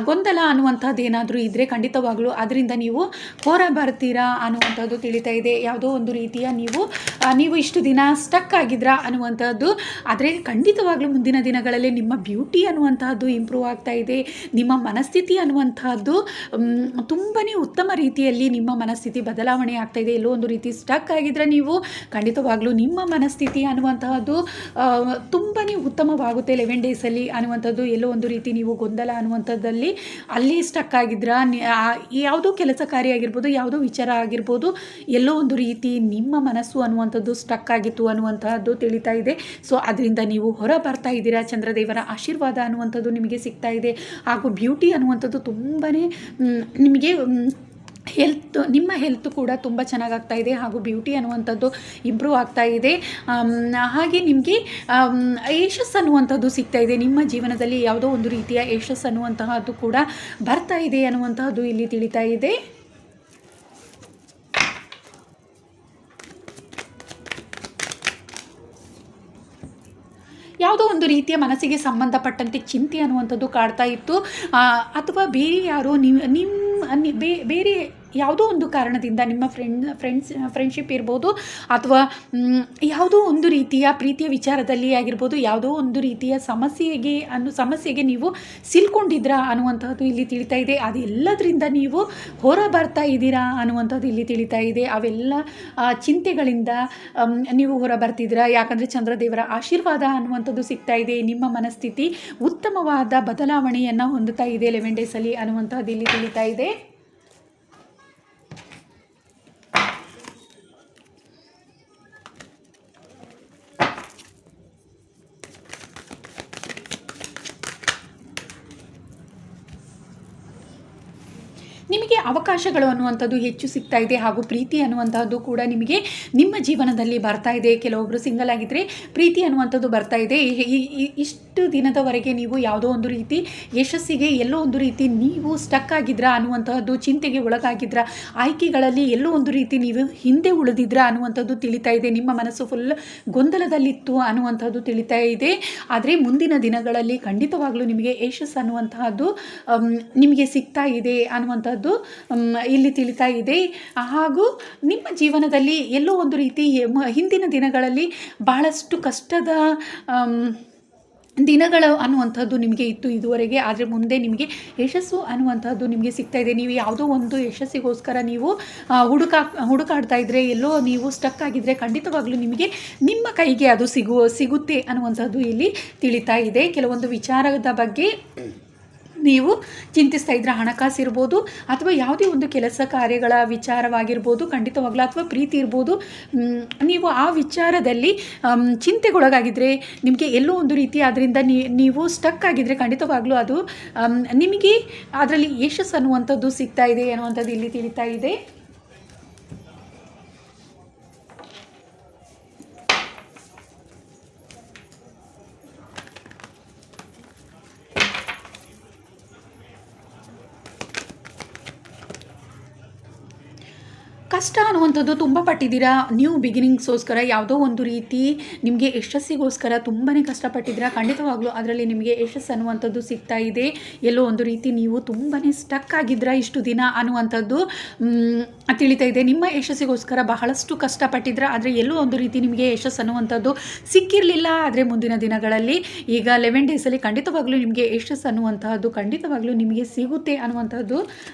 ಗೊಂದಲ ಅನ್ನುವಂಥದ್ದು ಏನಾದರೂ ಇದ್ದರೆ, ಖಂಡಿತವಾಗಲೂ ಅದರಿಂದ ನೀವು ಹೊರ ಬರ್ತೀರಾ ಅನ್ನುವಂಥದ್ದು ತಿಳಿತಾ ಇದೆ. ಯಾವುದೋ ಒಂದು ರೀತಿಯ ನೀವು ಇಷ್ಟು ದಿನ ಸ್ಟಕ್ ಆಗಿದ್ರಾ ಅನ್ನುವಂಥದ್ದು, ಆದರೆ ಖಂಡಿತವಾಗ್ಲೂ ಮುಂದಿನ ದಿನಗಳಲ್ಲಿ ನಿಮ್ಮ ಬ್ಯೂಟಿ ಅನ್ನುವಂತಹದ್ದು ಇಂಪ್ರೂವ್ ಆಗ್ತಾ ಇದೆ. ನಿಮ್ಮ ಮನಸ್ಥಿತಿ ಅನ್ನುವಂತಹದ್ದು ತುಂಬಾ ಉತ್ತಮ ರೀತಿಯಲ್ಲಿ ನಿಮ್ಮ ಮನಸ್ಥಿತಿ ಬದಲಾವಣೆ ಆಗ್ತಾ ಇದೆ. ಎಲ್ಲೋ ಒಂದು ರೀತಿ ಸ್ಟಕ್ ಆಗಿದ್ರೆ ನೀವು, ಖಂಡಿತವಾಗ್ಲೂ ನಿಮ್ಮ ಮನಸ್ಥಿತಿ ಅನ್ನುವಂತಹದ್ದು ತುಂಬಾ ಉತ್ತಮವಾಗುತ್ತೆ 11 ಡೇಸಲ್ಲಿ ಅನ್ನುವಂಥದ್ದು. ಎಲ್ಲೋ ಒಂದು ರೀತಿ ನೀವು ಗೊಂದಲ ಅನ್ನುವಂಥದ್ದಲ್ಲಿ ಅಲ್ಲಿ ಸ್ಟಕ್ ಆಗಿದ್ರಾ, ಯಾವುದೋ ಕೆಲಸ ಕಾರ್ಯ ಆಗಿರ್ಬೋದು, ಯಾವುದೋ ವಿಚಾರ ಆಗಿರ್ಬೋದು, ಎಲ್ಲೋ ಒಂದು ರೀತಿ ನಿಮ್ಮ ಮನಸ್ಸು ಅನ್ನುವಂಥದ್ದು ಸ್ಟಕ್ ಆಗಿತ್ತು ಅನ್ನುವಂತಹದ್ದು ತಿಳಿತಾ ಇದೆ. ಸೊ ಅದರಿಂದ ನೀವು ಹೊರ ಬರ್ತಾ ಇದ್ದೀರಾ. ಚಂದ್ರದೇವರ ಆಶೀರ್ವಾದ ಅನ್ನುವಂಥದ್ದು ನಿಮಗೆ ಸಿಗ್ತಾ ಇದೆ. ಹಾಗೂ ಬ್ಯೂಟಿ ಅನ್ನುವಂಥದ್ದು ತುಂಬಾ ನಿಮಗೆ ನಿಮ್ಮ ಹೆಲ್ತ್ ಕೂಡ ತುಂಬ ಚೆನ್ನಾಗಾಗ್ತಾ ಇದೆ. ಹಾಗೂ ಬ್ಯೂಟಿ ಅನ್ನುವಂಥದ್ದು ಇಂಪ್ರೂವ್ ಆಗ್ತಾ ಇದೆ. ಹಾಗೆ ನಿಮಗೆ ಯಶಸ್ಸು ಅನ್ನುವಂಥದ್ದು ಸಿಗ್ತಾ ಇದೆ. ನಿಮ್ಮ ಜೀವನದಲ್ಲಿ ಯಾವುದೋ ಒಂದು ರೀತಿಯ ಯಶಸ್ಸು ಅನ್ನುವಂತಹದ್ದು ಕೂಡ ಬರ್ತಾ ಇದೆ ಅನ್ನುವಂತಹದ್ದು ಇಲ್ಲಿ ತಿಳಿತಾ ಇದೆ. ಯಾವುದೋ ಒಂದು ರೀತಿಯ ಮನಸ್ಸಿಗೆ ಸಂಬಂಧಪಟ್ಟಂತೆ ಚಿಂತೆ ಅನ್ನುವಂಥದ್ದು ಕಾಡ್ತಾ ಇತ್ತು, ಅಥವಾ ಬೇರೆ ಯಾರೋ ಬೇರೆ ಯಾವುದೋ ಒಂದು ಕಾರಣದಿಂದ ನಿಮ್ಮ ಫ್ರೆಂಡ್ಶಿಪ್ ಇರ್ಬೋದು, ಅಥವಾ ಯಾವುದೋ ಒಂದು ರೀತಿಯ ಪ್ರೀತಿಯ ವಿಚಾರದಲ್ಲಿ ಆಗಿರ್ಬೋದು, ಯಾವುದೋ ಒಂದು ರೀತಿಯ ಸಮಸ್ಯೆಗೆ ನೀವು ಸಿಲ್ಕೊಂಡಿದ್ರಾ ಅನ್ನುವಂಥದ್ದು ಇಲ್ಲಿ ತಿಳಿತಾ ಇದೆ. ಅದೆಲ್ಲದರಿಂದ ನೀವು ಹೊರ ಬರ್ತಾ ಇದ್ದೀರಾ ಅನ್ನುವಂಥದ್ದು ಇಲ್ಲಿ ತಿಳಿತಾ ಇದೆ. ಅವೆಲ್ಲ ಚಿಂತೆಗಳಿಂದ ನೀವು ಹೊರ ಬರ್ತಿದ್ದೀರಾ. ಯಾಕಂದರೆ ಚಂದ್ರದೇವರ ಆಶೀರ್ವಾದ ಅನ್ನುವಂಥದ್ದು ಸಿಗ್ತಾ ಇದೆ. ನಿಮ್ಮ ಮನಸ್ಥಿತಿ ಉತ್ತಮವಾದ ಬದಲಾವಣೆಯನ್ನು ಹೊಂದುತ್ತಾ ಇದೆ 11 ಡೇಸಲ್ಲಿ ಅನ್ನುವಂಥದ್ದು ಇಲ್ಲಿ ತಿಳಿತಾ ಇದೆ. ನಿಮಗೆ ಅವಕಾಶಗಳು ಅನ್ನುವಂಥದ್ದು ಹೆಚ್ಚು ಸಿಗ್ತಾ ಇದೆ. ಹಾಗೂ ಪ್ರೀತಿ ಅನ್ನುವಂಥದ್ದು ಕೂಡ ನಿಮಗೆ ನಿಮ್ಮ ಜೀವನದಲ್ಲಿ ಬರ್ತಾ ಇದೆ. ಕೆಲವೊಬ್ಬರು ಸಿಂಗಲ್ ಆಗಿದ್ದರೆ ಪ್ರೀತಿ ಅನ್ನುವಂಥದ್ದು ಬರ್ತಾ ಇದೆ. ಇಷ್ಟು ದಿನದವರೆಗೆ ನೀವು ಯಾವುದೋ ಒಂದು ರೀತಿ ಯಶಸ್ಸಿಗೆ ಎಲ್ಲೋ ಒಂದು ರೀತಿ ನೀವು ಸ್ಟಕ್ ಆಗಿದ್ರಾ ಅನ್ನುವಂತಹದ್ದು, ಚಿಂತೆಗೆ ಒಳಗಾಗಿದ್ರಾ, ಆಯ್ಕೆಗಳಲ್ಲಿ ಎಲ್ಲೋ ಒಂದು ರೀತಿ ನೀವು ಹಿಂದೆ ಉಳಿದಿದ್ರಾ ಅನ್ನುವಂಥದ್ದು ತಿಳಿತಾ ಇದೆ. ನಿಮ್ಮ ಮನಸ್ಸು ಫುಲ್ ಗೊಂದಲದಲ್ಲಿತ್ತು ಅನ್ನುವಂಥದ್ದು ತಿಳಿತಾ ಇದೆ. ಆದರೆ ಮುಂದಿನ ದಿನಗಳಲ್ಲಿ ಖಂಡಿತವಾಗ್ಲೂ ನಿಮಗೆ ಯಶಸ್ಸು ಅನ್ನುವಂತಹದ್ದು ನಿಮಗೆ ಸಿಗ್ತಾ ಇದೆ ಅನ್ನುವಂಥದ್ದು ಇಲ್ಲಿ ತಿಳಿತಾ ಇದೆ. ಹಾಗೂ ನಿಮ್ಮ ಜೀವನದಲ್ಲಿ ಎಲ್ಲೋ ಒಂದು ರೀತಿ ಹಿಂದಿನ ದಿನಗಳಲ್ಲಿ ಬಹಳಷ್ಟು ಕಷ್ಟದ ದಿನಗಳ ಅನ್ನುವಂಥದ್ದು ನಿಮಗೆ ಇತ್ತು ಇದುವರೆಗೆ. ಆದರೆ ಮುಂದೆ ನಿಮಗೆ ಯಶಸ್ಸು ಅನ್ನುವಂಥದ್ದು ನಿಮಗೆ ಸಿಗ್ತಾ ಇದೆ. ನೀವು ಯಾವುದೋ ಒಂದು ಯಶಸ್ಸಿಗೋಸ್ಕರ ನೀವು ಹುಡುಕಾಡ್ತಾ ಇದ್ದರೆ, ಎಲ್ಲೋ ನೀವು ಸ್ಟಕ್ ಆಗಿದ್ದರೆ ಖಂಡಿತವಾಗ್ಲೂ ನಿಮಗೆ ನಿಮ್ಮ ಕೈಗೆ ಅದು ಸಿಗುತ್ತೆ ಅನ್ನುವಂಥದ್ದು ಇಲ್ಲಿ ತಿಳಿತಾ ಇದೆ. ಕೆಲವೊಂದು ವಿಚಾರದ ಬಗ್ಗೆ ನೀವು ಚಿಂತಿಸ್ತಾ ಇದ್ರೆ, ಹಣಕಾಸು ಇರ್ಬೋದು ಅಥವಾ ಯಾವುದೇ ಒಂದು ಕೆಲಸ ಕಾರ್ಯಗಳ ವಿಚಾರವಾಗಿರ್ಬೋದು ಖಂಡಿತವಾಗ್ಲೂ, ಅಥವಾ ಪ್ರೀತಿ ಇರ್ಬೋದು, ನೀವು ಆ ವಿಚಾರದಲ್ಲಿ ಚಿಂತೆಗೊಳಗಾಗಿದ್ದರೆ, ನಿಮಗೆ ಎಲ್ಲೋ ಒಂದು ರೀತಿ ಅದರಿಂದ ನೀವು ಸ್ಟಕ್ ಆಗಿದ್ದರೆ ಖಂಡಿತವಾಗ್ಲೂ ಅದು ನಿಮಗೆ ಅದರಲ್ಲಿ ಯಶಸ್ಸು ಅನ್ನುವಂಥದ್ದು ಸಿಗ್ತಾ ಇದೆ ಅನ್ನುವಂಥದ್ದು ಇಲ್ಲಿ ತಿಳಿತಾ ಇದೆ. ಕಷ್ಟ ಅನ್ನುವಂಥದ್ದು ತುಂಬ ಪಟ್ಟಿದ್ದೀರಾ. ನ್ಯೂ ಬಿಗಿನಿಂಗ್ಸೋಸ್ಕರ ಯಾವುದೋ ಒಂದು ರೀತಿ ನಿಮಗೆ ಯಶಸ್ಸಿಗೋಸ್ಕರ ತುಂಬಾ ಕಷ್ಟಪಟ್ಟಿದ್ದೀರಾ. ಖಂಡಿತವಾಗ್ಲೂ ಅದರಲ್ಲಿ ನಿಮಗೆ ಯಶಸ್ಸು ಅನ್ನುವಂಥದ್ದು ಸಿಗ್ತಾ ಇದೆ. ಎಲ್ಲೋ ಒಂದು ರೀತಿ ನೀವು ತುಂಬಾ ಸ್ಟಕ್ ಆಗಿದ್ದೀರಾ ಇಷ್ಟು ದಿನ ಅನ್ನುವಂಥದ್ದು ತಿಳಿತಾ ಇದೆ. ನಿಮ್ಮ ಯಶಸ್ಸಿಗೋಸ್ಕರ ಬಹಳಷ್ಟು ಕಷ್ಟಪಟ್ಟಿದ್ದೀರಾ, ಆದರೆ ಎಲ್ಲೋ ಒಂದು ರೀತಿ ನಿಮಗೆ ಯಶಸ್ಸು ಅನ್ನುವಂಥದ್ದು ಸಿಕ್ಕಿರಲಿಲ್ಲ. ಆದರೆ ಮುಂದಿನ ದಿನಗಳಲ್ಲಿ ಈಗ 11 ಡೇಸಲ್ಲಿ ಖಂಡಿತವಾಗ್ಲೂ ನಿಮಗೆ ಯಶಸ್ಸು ಅನ್ನುವಂತಹದ್ದು ಖಂಡಿತವಾಗ್ಲೂ ನಿಮಗೆ ಸಿಗುತ್ತೆ ಅನ್ನುವಂಥದ್ದು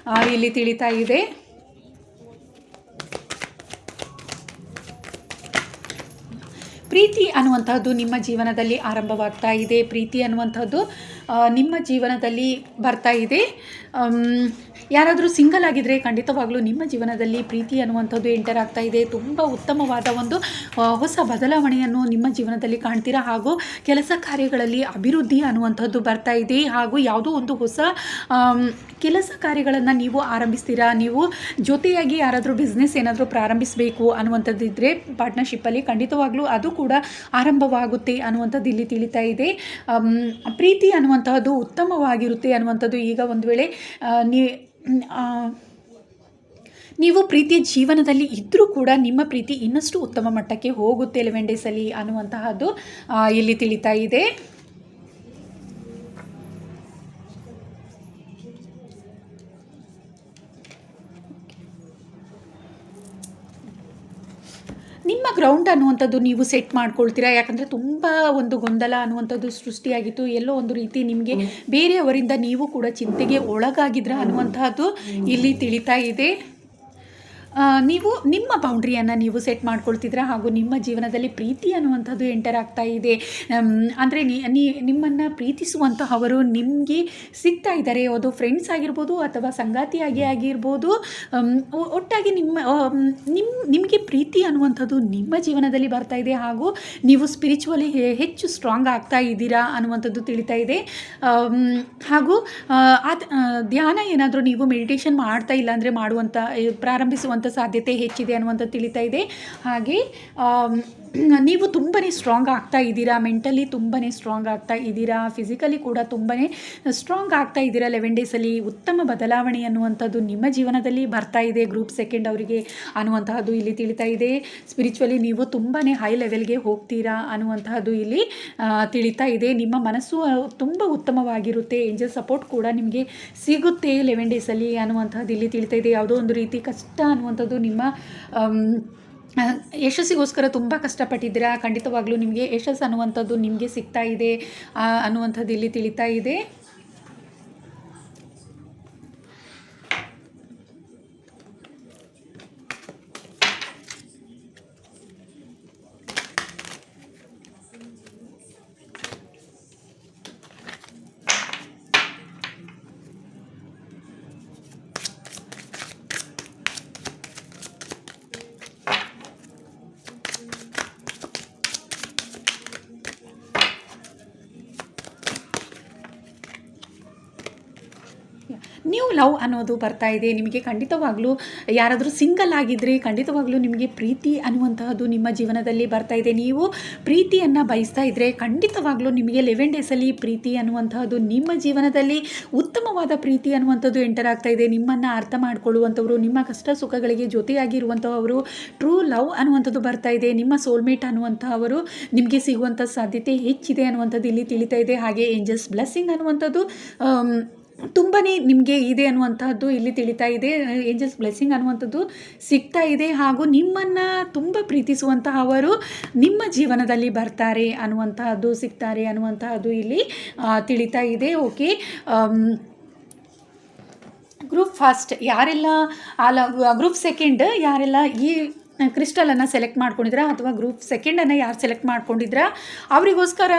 ಇಲ್ಲಿ ತಿಳಿತಾ ಇದೆ. ಪ್ರೀತಿ ಅನ್ನುವಂಥದ್ದು ನಿಮ್ಮ ಜೀವನದಲ್ಲಿ ಆರಂಭವಾಗ್ತಾ ಇದೆ. ಪ್ರೀತಿ ಅನ್ನುವಂಥದ್ದು ನಿಮ್ಮ ಜೀವನದಲ್ಲಿ ಬರ್ತಾ ಇದೆ. ಯಾರಾದರೂ ಸಿಂಗಲ್ ಆಗಿದ್ದರೆ ಖಂಡಿತವಾಗ್ಲೂ ನಿಮ್ಮ ಜೀವನದಲ್ಲಿ ಪ್ರೀತಿ ಅನ್ನುವಂಥದ್ದು ಎಂಟರ್ ಆಗ್ತಾ ಇದೆ. ತುಂಬ ಉತ್ತಮವಾದ ಒಂದು ಹೊಸ ಬದಲಾವಣೆಯನ್ನು ನಿಮ್ಮ ಜೀವನದಲ್ಲಿ ಕಾಣ್ತೀರಾ. ಹಾಗೂ ಕೆಲಸ ಕಾರ್ಯಗಳಲ್ಲಿ ಅಭಿವೃದ್ಧಿ ಅನ್ನುವಂಥದ್ದು ಬರ್ತಾ ಇದೆ. ಹಾಗೂ ಯಾವುದೋ ಒಂದು ಹೊಸ ಕೆಲಸ ಕಾರ್ಯಗಳನ್ನು ನೀವು ಆರಂಭಿಸ್ತೀರಾ. ನೀವು ಜೊತೆಯಾಗಿ ಯಾರಾದರೂ ಬಿಸ್ನೆಸ್ ಏನಾದರೂ ಪ್ರಾರಂಭಿಸಬೇಕು ಅನ್ನುವಂಥದ್ದಿದ್ದರೆ ಪಾರ್ಟ್ನರ್ಶಿಪ್ಪಲ್ಲಿ ಖಂಡಿತವಾಗ್ಲೂ ಅದು ಕೂಡ ಆರಂಭವಾಗುತ್ತೆ ಅನ್ನುವಂಥದ್ದು ಇಲ್ಲಿ ತಿಳಿತಾ ಇದೆ. ಪ್ರೀತಿ ಅನ್ನುವಂತಹದ್ದು ಉತ್ತಮವಾಗಿರುತ್ತೆ ಅನ್ನುವಂಥದ್ದು ಈಗ ಒಂದು ವೇಳೆ ನೀವು ಪ್ರೀತಿಯ ಜೀವನದಲ್ಲಿ ಇದ್ದರೂ ಕೂಡ ನಿಮ್ಮ ಪ್ರೀತಿ ಇನ್ನಷ್ಟು ಉತ್ತಮ ಮಟ್ಟಕ್ಕೆ ಹೋಗುತ್ತೆ 11 ಡೇಸಲ್ಲಿ ಅನ್ನುವಂತಹದ್ದು ಇಲ್ಲಿ ತಿಳಿತಾ ಇದೆ. ನಿಮ್ಮ ಗ್ರೌಂಡ್ ಅನ್ನುವಂಥದ್ದು ನೀವು ಸೆಟ್ ಮಾಡ್ಕೊಳ್ತೀರಾ. ಯಾಕಂದರೆ ತುಂಬ ಒಂದು ಗೊಂದಲ ಅನ್ನುವಂಥದ್ದು ಸೃಷ್ಟಿಯಾಗಿತ್ತು. ಎಲ್ಲೋ ಒಂದು ರೀತಿ ನಿಮಗೆ ಬೇರೆಯವರಿಂದ ನೀವು ಕೂಡ ಚಿಂತೆಗೆ ಒಳಗಾಗಿದ್ರ ಅನ್ನುವಂತಹದ್ದು ಇಲ್ಲಿ ತಿಳಿತಾ ಇದೆ. ನೀವು ನಿಮ್ಮ ಬೌಂಡ್ರಿಯನ್ನು ನೀವು ಸೆಟ್ ಮಾಡ್ಕೊಳ್ತಿದ್ದೀರಾ. ಹಾಗೂ ನಿಮ್ಮ ಜೀವನದಲ್ಲಿ ಪ್ರೀತಿ ಅನ್ನುವಂಥದ್ದು ಎಂಟರ್ ಆಗ್ತಾ ಇದೆ. ಅಂದರೆ ನಿಮ್ಮನ್ನು ಪ್ರೀತಿಸುವಂತಹವರು ನಿಮಗೆ ಸಿಗ್ತಾ ಇದ್ದಾರೆ. ಅದು ಫ್ರೆಂಡ್ಸ್ ಆಗಿರ್ಬೋದು ಅಥವಾ ಸಂಗಾತಿಯಾಗಿ ಆಗಿರ್ಬೋದು. ಒಟ್ಟಾಗಿ ನಿಮಗೆ ಪ್ರೀತಿ ಅನ್ನುವಂಥದ್ದು ನಿಮ್ಮ ಜೀವನದಲ್ಲಿ ಬರ್ತಾ ಇದೆ. ಹಾಗೂ ನೀವು ಸ್ಪಿರಿಚುವಲಿ ಹೆಚ್ಚು ಸ್ಟ್ರಾಂಗ್ ಆಗ್ತಾ ಇದ್ದೀರಾ ಅನ್ನುವಂಥದ್ದು ತಿಳಿತಾ ಇದೆ. ಹಾಗೂ ಧ್ಯಾನ ಏನಾದರೂ ನೀವು ಮೆಡಿಟೇಷನ್ ಮಾಡ್ತಾ ಇಲ್ಲ ಅಂದರೆ ಪ್ರಾರಂಭಿಸುವಂಥ ಸಾಧ್ಯತೆ ಹೆಚ್ಚಿದೆ ಅನ್ನುವಂಥದ್ದು ತಿಳಿತಾ ಇದೆ. ಹಾಗೆ ನೀವು ತುಂಬಾ ಸ್ಟ್ರಾಂಗ್ ಆಗ್ತಾ ಇದ್ದೀರಾ. ಮೆಂಟಲಿ ತುಂಬಾ ಸ್ಟ್ರಾಂಗ್ ಆಗ್ತಾ ಇದ್ದೀರಾ. ಫಿಸಿಕಲಿ ಕೂಡ ತುಂಬಾ ಸ್ಟ್ರಾಂಗ್ ಆಗ್ತಾ ಇದ್ದೀರಾ. 11 ಡೇಸಲ್ಲಿ ಉತ್ತಮ ಬದಲಾವಣೆ ಅನ್ನುವಂಥದ್ದು ನಿಮ್ಮ ಜೀವನದಲ್ಲಿ ಬರ್ತಾ ಇದೆ. ಗ್ರೂಪ್ ಸೆಕೆಂಡ್ ಅವರಿಗೆ ಅನ್ನುವಂತಹದ್ದು ಇಲ್ಲಿ ತಿಳಿತಾ ಇದೆ. ಸ್ಪಿರಿಚುವಲಿ ನೀವು ತುಂಬಾ ಹೈ ಲೆವೆಲ್ಗೆ ಹೋಗ್ತೀರಾ ಅನ್ನುವಂತಹದ್ದು ಇಲ್ಲಿ ತಿಳಿತಾ ಇದೆ. ನಿಮ್ಮ ಮನಸ್ಸು ತುಂಬ ಉತ್ತಮವಾಗಿರುತ್ತೆ. ಏಂಜಲ್ ಸಪೋರ್ಟ್ ಕೂಡ ನಿಮಗೆ ಸಿಗುತ್ತೆ 11 ಡೇಸಲ್ಲಿ ಅನ್ನುವಂಥದ್ದು ಇಲ್ಲಿ ತಿಳಿತಾ ಇದೆ. ಯಾವುದೋ ಒಂದು ರೀತಿ ಕಷ್ಟ ಅನ್ನುವಂಥದ್ದು ನಿಮ್ಮ ಯಶಸ್ಸಿಗೋಸ್ಕರ ತುಂಬ ಕಷ್ಟಪಟ್ಟಿದ್ದೀರಾ. ಖಂಡಿತವಾಗ್ಲೂ ನಿಮಗೆ ಯಶಸ್ಸು ಅನ್ನುವಂಥದ್ದು ನಿಮಗೆ ಸಿಗ್ತಾ ಇದೆ ಅನ್ನುವಂಥದ್ದು ಇಲ್ಲಿ ತಿಳಿತಾ ಇದೆ. ನ್ಯೂ ಲವ್ ಅನ್ನೋದು ಬರ್ತಾ ಇದೆ ನಿಮಗೆ. ಖಂಡಿತವಾಗ್ಲೂ ಯಾರಾದರೂ ಸಿಂಗಲ್ ಆಗಿದ್ದರೆ ಖಂಡಿತವಾಗ್ಲೂ ನಿಮಗೆ ಪ್ರೀತಿ ಅನ್ನುವಂತಹದ್ದು ನಿಮ್ಮ ಜೀವನದಲ್ಲಿ ಬರ್ತಾ ಇದೆ. ನೀವು ಪ್ರೀತಿಯನ್ನು ಬಯಸ್ತಾ ಇದ್ದರೆ ಖಂಡಿತವಾಗ್ಲೂ ನಿಮಗೆ 11 ಡೇಸಲ್ಲಿ ಪ್ರೀತಿ ಅನ್ನುವಂತಹದ್ದು ನಿಮ್ಮ ಜೀವನದಲ್ಲಿ ಉತ್ತಮವಾದ ಪ್ರೀತಿ ಅನ್ನುವಂಥದ್ದು ಎಂಟರ್ ಆಗ್ತಾ ಇದೆ. ನಿಮ್ಮನ್ನು ಅರ್ಥ ಮಾಡ್ಕೊಳ್ಳುವಂಥವ್ರು, ನಿಮ್ಮ ಕಷ್ಟ ಸುಖಗಳಿಗೆ ಜೊತೆಯಾಗಿರುವಂಥವರು, ಟ್ರೂ ಲವ್ ಅನ್ನುವಂಥದ್ದು ಬರ್ತಾ ಇದೆ. ನಿಮ್ಮ ಸೋಲ್ಮೇಟ್ ಅನ್ನುವಂಥವರು ನಿಮಗೆ ಸಿಗುವಂಥ ಸಾಧ್ಯತೆ ಹೆಚ್ಚಿದೆ ಅನ್ನುವಂಥದ್ದು ಇಲ್ಲಿ ತಿಳಿತಾ ಇದೆ. ಹಾಗೆ ಏಂಜಲ್ಸ್ ಬ್ಲೆಸ್ಸಿಂಗ್ ಅನ್ನುವಂಥದ್ದು ತುಂಬಾ ನಿಮಗೆ ಇದೆ ಅನ್ನುವಂತಹದ್ದು ಇಲ್ಲಿ ತಿಳಿತಾ ಇದೆ. ಏಂಜಲ್ಸ್ ಬ್ಲೆಸ್ಸಿಂಗ್ ಅನ್ನುವಂಥದ್ದು ಸಿಗ್ತಾ ಇದೆ. ಹಾಗೂ ನಿಮ್ಮನ್ನು ತುಂಬ ಪ್ರೀತಿಸುವಂತಹ ಅವರು ನಿಮ್ಮ ಜೀವನದಲ್ಲಿ ಬರ್ತಾರೆ ಅನ್ನುವಂತಹದ್ದು ಸಿಗ್ತಾರೆ ಅನ್ನುವಂತಹದ್ದು ಇಲ್ಲಿ ತಿಳಿತಾ ಇದೆ. ಓಕೆ, ಗ್ರೂಪ್ ಫಸ್ಟ್ ಯಾರೆಲ್ಲ ಗ್ರೂಪ್ ಸೆಕೆಂಡ್ ಯಾರೆಲ್ಲ ಈ ಕ್ರಿಸ್ಟಲನ್ನು ಸೆಲೆಕ್ಟ್ ಮಾಡ್ಕೊಂಡಿದ್ರಾ ಅಥವಾ ಗ್ರೂಪ್ ಸೆಕೆಂಡನ್ನು ಯಾರು ಸೆಲೆಕ್ಟ್ ಮಾಡ್ಕೊಂಡಿದ್ರ ಅವರಿಗೋಸ್ಕರ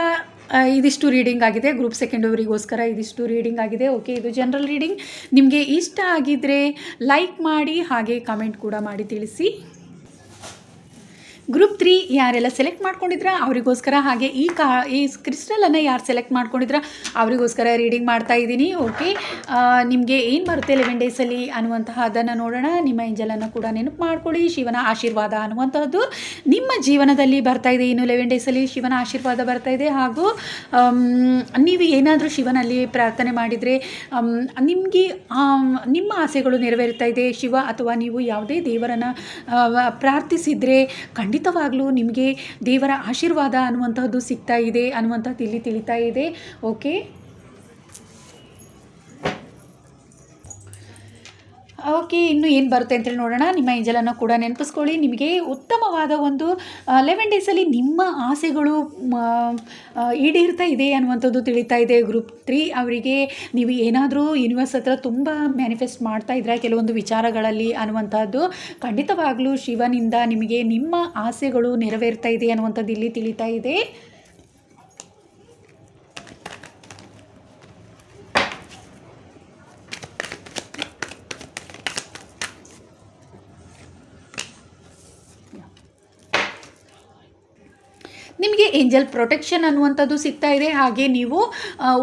ಇದಿಷ್ಟು ರೀಡಿಂಗ್ ಆಗಿದೆ. ಗ್ರೂಪ್ ಸೆಕೆಂಡ್ ಅವರಿಗೋಸ್ಕರ ಇದಿಷ್ಟು ರೀಡಿಂಗ್ ಆಗಿದೆ. ಓಕೆ, ಇದು ಜನರಲ್ ರೀಡಿಂಗ್. ನಿಮಗೆ ಇಷ್ಟ ಆಗಿದ್ದರೆ ಲೈಕ್ ಮಾಡಿ, ಹಾಗೆ ಕಮೆಂಟ್ ಕೂಡ ಮಾಡಿ ತಿಳಿಸಿ. ಗ್ರೂಪ್ 3 ಯಾರೆಲ್ಲ ಸೆಲೆಕ್ಟ್ ಮಾಡ್ಕೊಂಡಿದ್ರ ಅವರಿಗೋಸ್ಕರ, ಹಾಗೆ ಈ ಕ್ರಿಸ್ಟಲನ್ನು ಯಾರು ಸೆಲೆಕ್ಟ್ ಮಾಡ್ಕೊಂಡಿದ್ರ ಅವರಿಗೋಸ್ಕರ ರೀಡಿಂಗ್ ಮಾಡ್ತಾ ಇದ್ದೀನಿ. ಓಕೆ, ನಿಮಗೆ ಏನು ಬರುತ್ತೆ 11 ಡೇಸಲ್ಲಿ ಅನ್ನುವಂತಹ ಅದನ್ನು ನೋಡೋಣ. ನಿಮ್ಮ ಏಂಜಲನ್ನು ಕೂಡ ನೆನಪು ಮಾಡ್ಕೊಳ್ಳಿ. ಶಿವನ ಆಶೀರ್ವಾದ ಅನ್ನುವಂಥದ್ದು ನಿಮ್ಮ ಜೀವನದಲ್ಲಿ ಬರ್ತಾ ಇದೆ. ಇನ್ನು 11 ಡೇಸಲ್ಲಿ ಶಿವನ ಆಶೀರ್ವಾದ ಬರ್ತಾ ಇದೆ. ಹಾಗೂ ನೀವು ಏನಾದರೂ ಶಿವನಲ್ಲಿ ಪ್ರಾರ್ಥನೆ ಮಾಡಿದರೆ ನಿಮಗೆ ನಿಮ್ಮ ಆಸೆಗಳು ನೆರವೇರ್ತಾ ಇದೆ. ಶಿವ ಅಥವಾ ನೀವು ಯಾವುದೇ ದೇವರನ್ನು ಪ್ರಾರ್ಥಿಸಿದರೆ ಖಂಡಿತವಾಗ್ಲೂ ನಿಮಗೆ ದೇವರ ಆಶೀರ್ವಾದ ಅನ್ನುವಂಥದ್ದು ಸಿಗ್ತಾ ಇದೆ ಅನ್ನುವಂಥದ್ದು ಇಲ್ಲಿ ತಿಳಿತಾ ಇದೆ. ಓಕೆ, ಇನ್ನು ಏನು ಬರುತ್ತೆ ಅಂತೇಳಿ ನೋಡೋಣ. ನಿಮ್ಮ ಏಂಜಲನ್ನು ಕೂಡ ನೆನಪಿಸ್ಕೊಳ್ಳಿ. ನಿಮಗೆ ಉತ್ತಮವಾದ ಒಂದು 11 ಡೇಸಲ್ಲಿ ನಿಮ್ಮ ಆಸೆಗಳು ಈಡೇರ್ತಾ ಇದೆ ಅನ್ನುವಂಥದ್ದು ತಿಳಿತಾ ಇದೆ. ಗ್ರೂಪ್ 3 ಅವರಿಗೆ ನೀವು ಏನಾದರೂ ಯೂನಿವರ್ಸ್ ಹತ್ರ ತುಂಬ ಮ್ಯಾನಿಫೆಸ್ಟ್ ಮಾಡ್ತಾ ಇದ್ರೆ ಕೆಲವೊಂದು ವಿಚಾರಗಳಲ್ಲಿ ಅನ್ನುವಂಥದ್ದು ಖಂಡಿತವಾಗ್ಲೂ ಶಿವನಿಂದ ನಿಮಗೆ ನಿಮ್ಮ ಆಸೆಗಳು ನೆರವೇರ್ತಾ ಇದೆ ಅನ್ನುವಂಥದ್ದು ಇಲ್ಲಿ ತಿಳಿತಾ ಇದೆ. ನಿಮಗೆ ಏಂಜಲ್ ಪ್ರೊಟೆಕ್ಷನ್ ಅನ್ನುವಂಥದ್ದು ಸಿಗ್ತಾ ಇದೆ. ಹಾಗೆ ನೀವು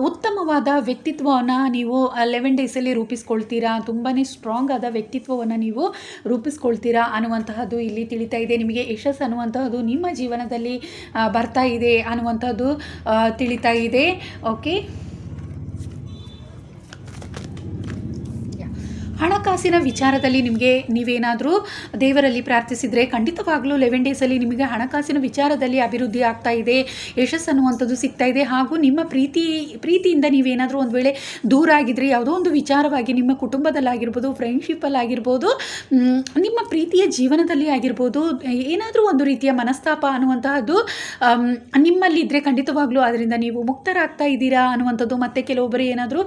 ಉತ್ತಮವಾದ ವ್ಯಕ್ತಿತ್ವವನ್ನು ನೀವು 11 ಡೇಸಲ್ಲಿ ರೂಪಿಸ್ಕೊಳ್ತೀರಾ. ತುಂಬಾ ಸ್ಟ್ರಾಂಗ್ ಆದ ವ್ಯಕ್ತಿತ್ವವನ್ನು ನೀವು ರೂಪಿಸ್ಕೊಳ್ತೀರಾ ಅನ್ನುವಂತಹದ್ದು ಇಲ್ಲಿ ತಿಳಿತಾ ಇದೆ. ನಿಮಗೆ ಯಶಸ್ಸು ಅನ್ನುವಂತಹದ್ದು ನಿಮ್ಮ ಜೀವನದಲ್ಲಿ ಬರ್ತಾ ಇದೆ ಅನ್ನುವಂಥದ್ದು ತಿಳಿತಾ ಇದೆ. ಓಕೆ, ಹಣಕಾಸಿನ ವಿಚಾರದಲ್ಲಿ ನಿಮಗೆ ನೀವೇನಾದರೂ ದೇವರಲ್ಲಿ ಪ್ರಾರ್ಥಿಸಿದರೆ ಖಂಡಿತವಾಗ್ಲೂ 11 ಡೇಸಲ್ಲಿ ನಿಮಗೆ ಹಣಕಾಸಿನ ವಿಚಾರದಲ್ಲಿ ಅಭಿವೃದ್ಧಿ ಆಗ್ತಾ ಇದೆ. ಯಶಸ್ಸು ಅನ್ನುವಂಥದ್ದು ಸಿಗ್ತಾ ಇದೆ. ಹಾಗೂ ನಿಮ್ಮ ಪ್ರೀತಿಯಿಂದ ನೀವೇನಾದರೂ ಒಂದು ವೇಳೆ ದೂರ ಆಗಿದ್ರೆ ಯಾವುದೋ ಒಂದು ವಿಚಾರವಾಗಿ ನಿಮ್ಮ ಕುಟುಂಬದಲ್ಲಾಗಿರ್ಬೋದು, ಫ್ರೆಂಡ್ಶಿಪ್ಪಲ್ಲಾಗಿರ್ಬೋದು, ನಿಮ್ಮ ಪ್ರೀತಿಯ ಜೀವನದಲ್ಲಿ ಆಗಿರ್ಬೋದು, ಏನಾದರೂ ಒಂದು ರೀತಿಯ ಮನಸ್ತಾಪ ಅನ್ನುವಂತಹದ್ದು ನಿಮ್ಮಲ್ಲಿದ್ದರೆ ಖಂಡಿತವಾಗ್ಲೂ ಅದರಿಂದ ನೀವು ಮುಕ್ತರಾಗ್ತಾ ಇದ್ದೀರಾ ಅನ್ನುವಂಥದ್ದು. ಮತ್ತು ಕೆಲವೊಬ್ಬರು ಏನಾದರೂ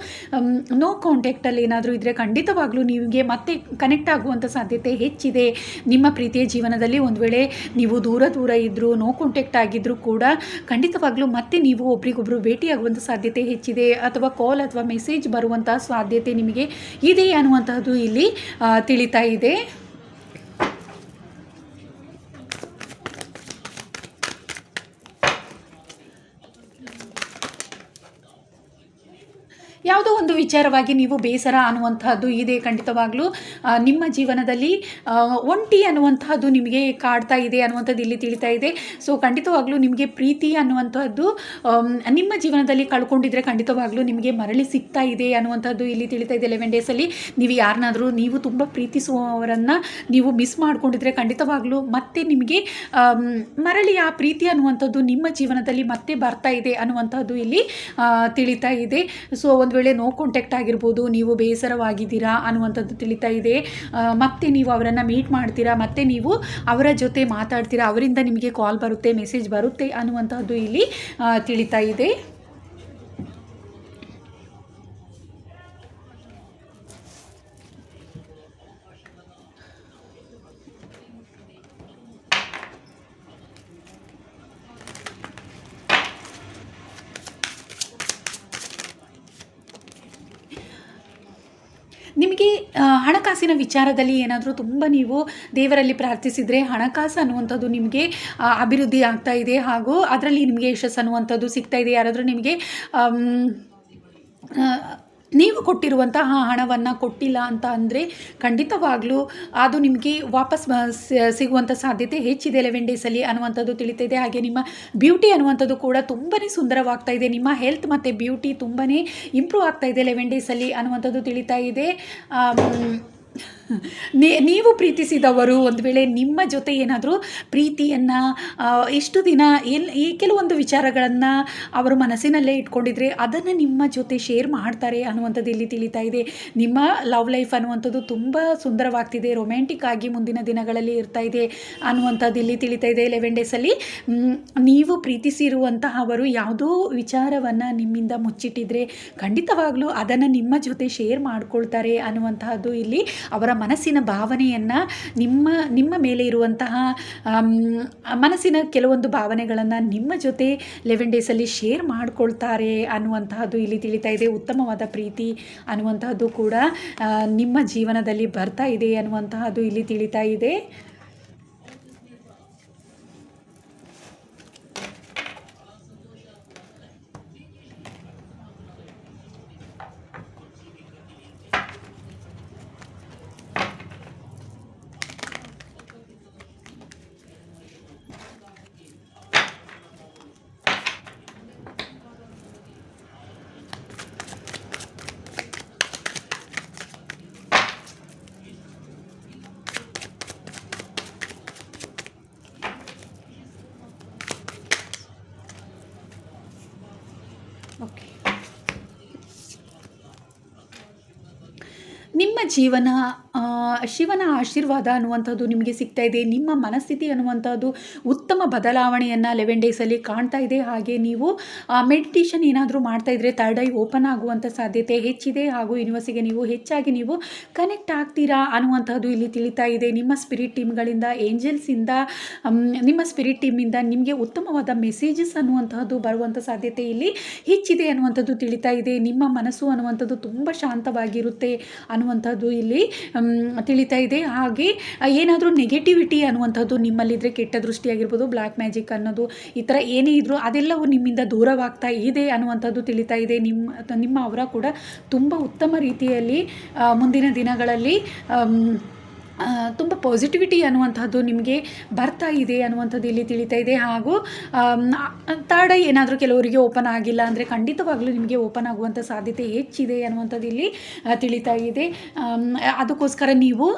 ನೋ ಕಾಂಟ್ಯಾಕ್ಟಲ್ಲಿ ಏನಾದರೂ ಇದ್ದರೆ ಖಂಡಿತವಾಗ್ಲೂ ನಿಮಗೆ ಮತ್ತೆ ಕನೆಕ್ಟ್ ಆಗುವಂಥ ಸಾಧ್ಯತೆ ಹೆಚ್ಚಿದೆ. ನಿಮ್ಮ ಪ್ರೀತಿಯ ಜೀವನದಲ್ಲಿ ಒಂದು ವೇಳೆ ನೀವು ದೂರ ಇದ್ದರೂ, ನೋ ಕಾಂಟ್ಯಾಕ್ಟ್ ಆಗಿದ್ದರೂ ಕೂಡ ಖಂಡಿತವಾಗ್ಲೂ ಮತ್ತೆ ನೀವು ಒಬ್ರಿಗೊಬ್ರು ಭೇಟಿಯಾಗುವಂಥ ಸಾಧ್ಯತೆ ಹೆಚ್ಚಿದೆ. ಅಥವಾ ಕಾಲ್ ಅಥವಾ ಮೆಸೇಜ್ ಬರುವಂಥ ಸಾಧ್ಯತೆ ನಿಮಗೆ ಇದೆ ಅನ್ನುವಂತಹದ್ದು ಇಲ್ಲಿ ತಿಳಿತಾ ಇದೆ. ಯಾವುದೋ ಒಂದು ವಿಚಾರವಾಗಿ ನೀವು ಬೇಸರ ಅನ್ನುವಂತಹದ್ದು ಇದೆ. ಖಂಡಿತವಾಗ್ಲೂ ನಿಮ್ಮ ಜೀವನದಲ್ಲಿ ಒಂಟಿ ಅನ್ನುವಂತಹದ್ದು ನಿಮಗೆ ಕಾಡ್ತಾ ಇದೆ ಅನ್ನುವಂಥದ್ದು ಇಲ್ಲಿ ತಿಳಿತಾ ಇದೆ. ಸೊ ಖಂಡಿತವಾಗ್ಲೂ ನಿಮಗೆ ಪ್ರೀತಿ ಅನ್ನುವಂಥದ್ದು ನಿಮ್ಮ ಜೀವನದಲ್ಲಿ ಕಳ್ಕೊಂಡಿದ್ರೆ ಖಂಡಿತವಾಗ್ಲೂ ನಿಮಗೆ ಮರಳಿ ಸಿಗ್ತಾ ಇದೆ ಅನ್ನುವಂಥದ್ದು ಇಲ್ಲಿ ತಿಳಿತಾ ಇದೆ. 11 ಡೇಸಲ್ಲಿ ನೀವು ಯಾರನ್ನಾದರೂ ನೀವು ತುಂಬ ಪ್ರೀತಿಸುವವರನ್ನು ನೀವು ಮಿಸ್ ಮಾಡ್ಕೊಂಡಿದ್ರೆ ಖಂಡಿತವಾಗ್ಲೂ ಮತ್ತೆ ನಿಮಗೆ ಮರಳಿ ಆ ಪ್ರೀತಿ ಅನ್ನುವಂಥದ್ದು ನಿಮ್ಮ ಜೀವನದಲ್ಲಿ ಮತ್ತೆ ಬರ್ತಾ ಇದೆ ಅನ್ನುವಂಥದ್ದು ಇಲ್ಲಿ ತಿಳಿತಾ ಇದೆ. ಸೊ ಒಂದು ವೇಳೆ ನೋ ಕಾಂಟ್ಯಾಕ್ಟ್ ಆಗಿರ್ಬೋದು, ನೀವು ಬೇಸರವಾಗಿದ್ದೀರಾ ಅನ್ನುವಂಥದ್ದು ತಿಳಿತಾ ಇದೆ. ಮತ್ತೆ ನೀವು ಅವರನ್ನು ಮೀಟ್ ಮಾಡ್ತೀರಾ, ಮತ್ತೆ ನೀವು ಅವರ ಜೊತೆ ಮಾತಾಡ್ತೀರಾ, ಅವರಿಂದ ನಿಮಗೆ ಕಾಲ್ ಬರುತ್ತೆ, ಮೆಸೇಜ್ ಬರುತ್ತೆ ಅನ್ನುವಂಥದ್ದು ಇಲ್ಲಿ ತಿಳಿತಾ ಇದೆ. ನಿಮಗೆ ಹಣಕಾಸಿನ ವಿಚಾರದಲ್ಲಿ ಏನಾದರೂ ತುಂಬ ನೀವು ದೇವರಲ್ಲಿ ಪ್ರಾರ್ಥಿಸಿದರೆ ಹಣಕಾಸು ಅನ್ನುವಂಥದ್ದು ನಿಮಗೆ ಅಭಿವೃದ್ಧಿ ಆಗ್ತಾ ಇದೆ. ಹಾಗೂ ಅದರಲ್ಲಿ ನಿಮಗೆ ಯಶಸ್ಸು ಅನ್ನುವಂಥದ್ದು ಸಿಗ್ತಾ ಇದೆ. ಯಾರಾದರೂ ನಿಮಗೆ ನೀವು ಕೊಟ್ಟಿರುವಂತಹ ಹಣವನ್ನು ಕೊಟ್ಟಿಲ್ಲ ಅಂತ ಅಂದರೆ ಖಂಡಿತವಾಗ್ಲೂ ಅದು ನಿಮಗೆ ವಾಪಸ್ ಸಿಗುವಂಥ ಸಾಧ್ಯತೆ ಹೆಚ್ಚಿದೆ 11 ಡೇಸಲ್ಲಿ ಅನ್ನುವಂಥದ್ದು ತಿಳಿತಿದೆ. ಹಾಗೆ ನಿಮ್ಮ ಬ್ಯೂಟಿ ಅನ್ನುವಂಥದ್ದು ಕೂಡ ತುಂಬಾ ಸುಂದರವಾಗ್ತಾ ಇದೆ. ನಿಮ್ಮ ಹೆಲ್ತ್ ಮತ್ತು ಬ್ಯೂಟಿ ತುಂಬಾ ಇಂಪ್ರೂವ್ ಆಗ್ತಾ ಇದೆ 11 ಡೇಸಲ್ಲಿ ಅನ್ನುವಂಥದ್ದು ತಿಳಿತಾ ಇದೆ. ನೀವು ಪ್ರೀತಿಸಿದವರು ಒಂದು ವೇಳೆ ನಿಮ್ಮ ಜೊತೆ ಏನಾದರೂ ಪ್ರೀತಿಯನ್ನು ಎಷ್ಟು ದಿನ ಈ ಕೆಲವೊಂದು ವಿಚಾರಗಳನ್ನು ಅವರು ಮನಸ್ಸಿನಲ್ಲೇ ಇಟ್ಕೊಂಡಿದ್ರೆ ಅದನ್ನು ನಿಮ್ಮ ಜೊತೆ ಶೇರ್ ಮಾಡ್ತಾರೆ ಅನ್ನುವಂಥದ್ದು ಇಲ್ಲಿ ತಿಳಿತಾ ಇದೆ. ನಿಮ್ಮ ಲವ್ ಲೈಫ್ ಅನ್ನುವಂಥದ್ದು ತುಂಬ ಸುಂದರವಾಗ್ತಿದೆ, ರೊಮ್ಯಾಂಟಿಕ್ ಆಗಿ ಮುಂದಿನ ದಿನಗಳಲ್ಲಿ ಇರ್ತಾ ಇದೆ ಅನ್ನುವಂಥದ್ದು ಇಲ್ಲಿ ತಿಳಿತಾ ಇದೆ. 11 ಡೇಸಲ್ಲಿ ನೀವು ಪ್ರೀತಿಸಿರುವಂತಹ ಅವರು ಯಾವುದೋ ವಿಚಾರವನ್ನು ನಿಮ್ಮಿಂದ ಮುಚ್ಚಿಟ್ಟಿದ್ರೆ ಖಂಡಿತವಾಗ್ಲೂ ಅದನ್ನು ನಿಮ್ಮ ಜೊತೆ ಶೇರ್ ಮಾಡ್ಕೊಳ್ತಾರೆ ಅನ್ನುವಂತಹದ್ದು ಇಲ್ಲಿ ಅವರ ಮನಸ್ಸಿನ ಭಾವನೆಯನ್ನು ನಿಮ್ಮ ಮೇಲೆ ಇರುವಂತಹ ಮನಸ್ಸಿನ ಕೆಲವೊಂದು ಭಾವನೆಗಳನ್ನು ನಿಮ್ಮ ಜೊತೆ 11 ಡೇಸಲ್ಲಿ ಶೇರ್ ಮಾಡ್ಕೊಳ್ತಾರೆ ಅನ್ನುವಂತಹದ್ದು ಇಲ್ಲಿ ತಿಳಿತಾ ಇದೆ. ಉತ್ತಮವಾದ ಪ್ರೀತಿ ಅನ್ನುವಂತಹದ್ದು ಕೂಡ ನಿಮ್ಮ ಜೀವನದಲ್ಲಿ ಬರ್ತಾ ಇದೆ ಅನ್ನುವಂತಹದ್ದು ಇಲ್ಲಿ ತಿಳಿತಾ ಇದೆ. ಓಕೆ, ನಿಮ್ಮ ಜೀವನ ಶಿವನ ಆಶೀರ್ವಾದ ಅನ್ನುವಂಥದ್ದು ನಿಮಗೆ ಸಿಗ್ತಾ ಇದೆ. ನಿಮ್ಮ ಮನಸ್ಥಿತಿ ಅನ್ನುವಂಥದ್ದು ಉತ್ತಮ ಬದಲಾವಣೆಯನ್ನು 11 ಡೇಸಲ್ಲಿ ಕಾಣ್ತಾ ಇದೆ. ಹಾಗೆ ನೀವು ಮೆಡಿಟೇಷನ್ ಏನಾದರೂ ಮಾಡ್ತಾಯಿದ್ರೆ ಥರ್ಡ್ ಐ ಓಪನ್ ಆಗುವಂಥ ಸಾಧ್ಯತೆ ಹೆಚ್ಚಿದೆ. ಹಾಗೂ ಯೂನಿವರ್ಸಿಗೆ ನೀವು ಹೆಚ್ಚಾಗಿ ನೀವು ಕನೆಕ್ಟ್ ಆಗ್ತೀರಾ ಅನ್ನುವಂಥದ್ದು ಇಲ್ಲಿ ತಿಳಿತಾ ಇದೆ. ನಿಮ್ಮ ಸ್ಪಿರಿಟ್ ಟೀಮ್ಗಳಿಂದ, ಏಂಜಲ್ಸಿಂದ, ನಿಮ್ಮ ಸ್ಪಿರಿಟ್ ಟೀಮಿಂದ ನಿಮಗೆ ಉತ್ತಮವಾದ ಮೆಸೇಜಸ್ ಅನ್ನುವಂತಹದ್ದು ಬರುವಂಥ ಸಾಧ್ಯತೆ ಇಲ್ಲಿ ಹೆಚ್ಚಿದೆ ಅನ್ನುವಂಥದ್ದು ತಿಳಿತಾ ಇದೆ. ನಿಮ್ಮ ಮನಸ್ಸು ಅನ್ನುವಂಥದ್ದು ತುಂಬ ಶಾಂತವಾಗಿರುತ್ತೆ ಅನ್ನುವಂಥದ್ದು ಇಲ್ಲಿ ತಿಳಿತಾ ಇದೆ. ಹಾಗೆ ಏನಾದರೂ ನೆಗೆಟಿವಿಟಿ ಅನ್ನುವಂಥದ್ದು ನಿಮ್ಮಲ್ಲಿದ್ದರೆ, ಕೆಟ್ಟ ದೃಷ್ಟಿಯಾಗಿರ್ಬೋದು, ಬ್ಲ್ಯಾಕ್ ಮ್ಯಾಜಿಕ್ ಅನ್ನೋದು, ಈ ಥರ ಏನೇ ಇದ್ದರೂ ಅದೆಲ್ಲವೂ ನಿಮ್ಮಿಂದ ದೂರವಾಗ್ತಾ ಇದೆ ಅನ್ನುವಂಥದ್ದು ತಿಳಿತಾ ಇದೆ. ನಿಮ್ಮ ಅವರ ಕೂಡ ತುಂಬ ಉತ್ತಮ ರೀತಿಯಲ್ಲಿ ಮುಂದಿನ ದಿನಗಳಲ್ಲಿ ತುಂಬ ಪಾಸಿಟಿವಿಟಿ ಅನ್ನುವಂಥದ್ದು ನಿಮಗೆ ಬರ್ತಾ ಇದೆ ಅನ್ನುವಂಥದ್ದು ಇಲ್ಲಿ ತಿಳಿತಾ ಇದೆ. ಹಾಗೂ ಥರ್ಡ್ ಐ ಏನಾದರೂ ಕೆಲವರಿಗೆ ಓಪನ್ ಆಗಿಲ್ಲ ಅಂದರೆ ಖಂಡಿತವಾಗ್ಲೂ ನಿಮಗೆ ಓಪನ್ ಆಗುವಂಥ ಸಾಧ್ಯತೆ ಹೆಚ್ಚಿದೆ ಅನ್ನುವಂಥದ್ದು ಇಲ್ಲಿ ತಿಳಿತಾ ಇದೆ. ಅದಕ್ಕೋಸ್ಕರ ನೀವು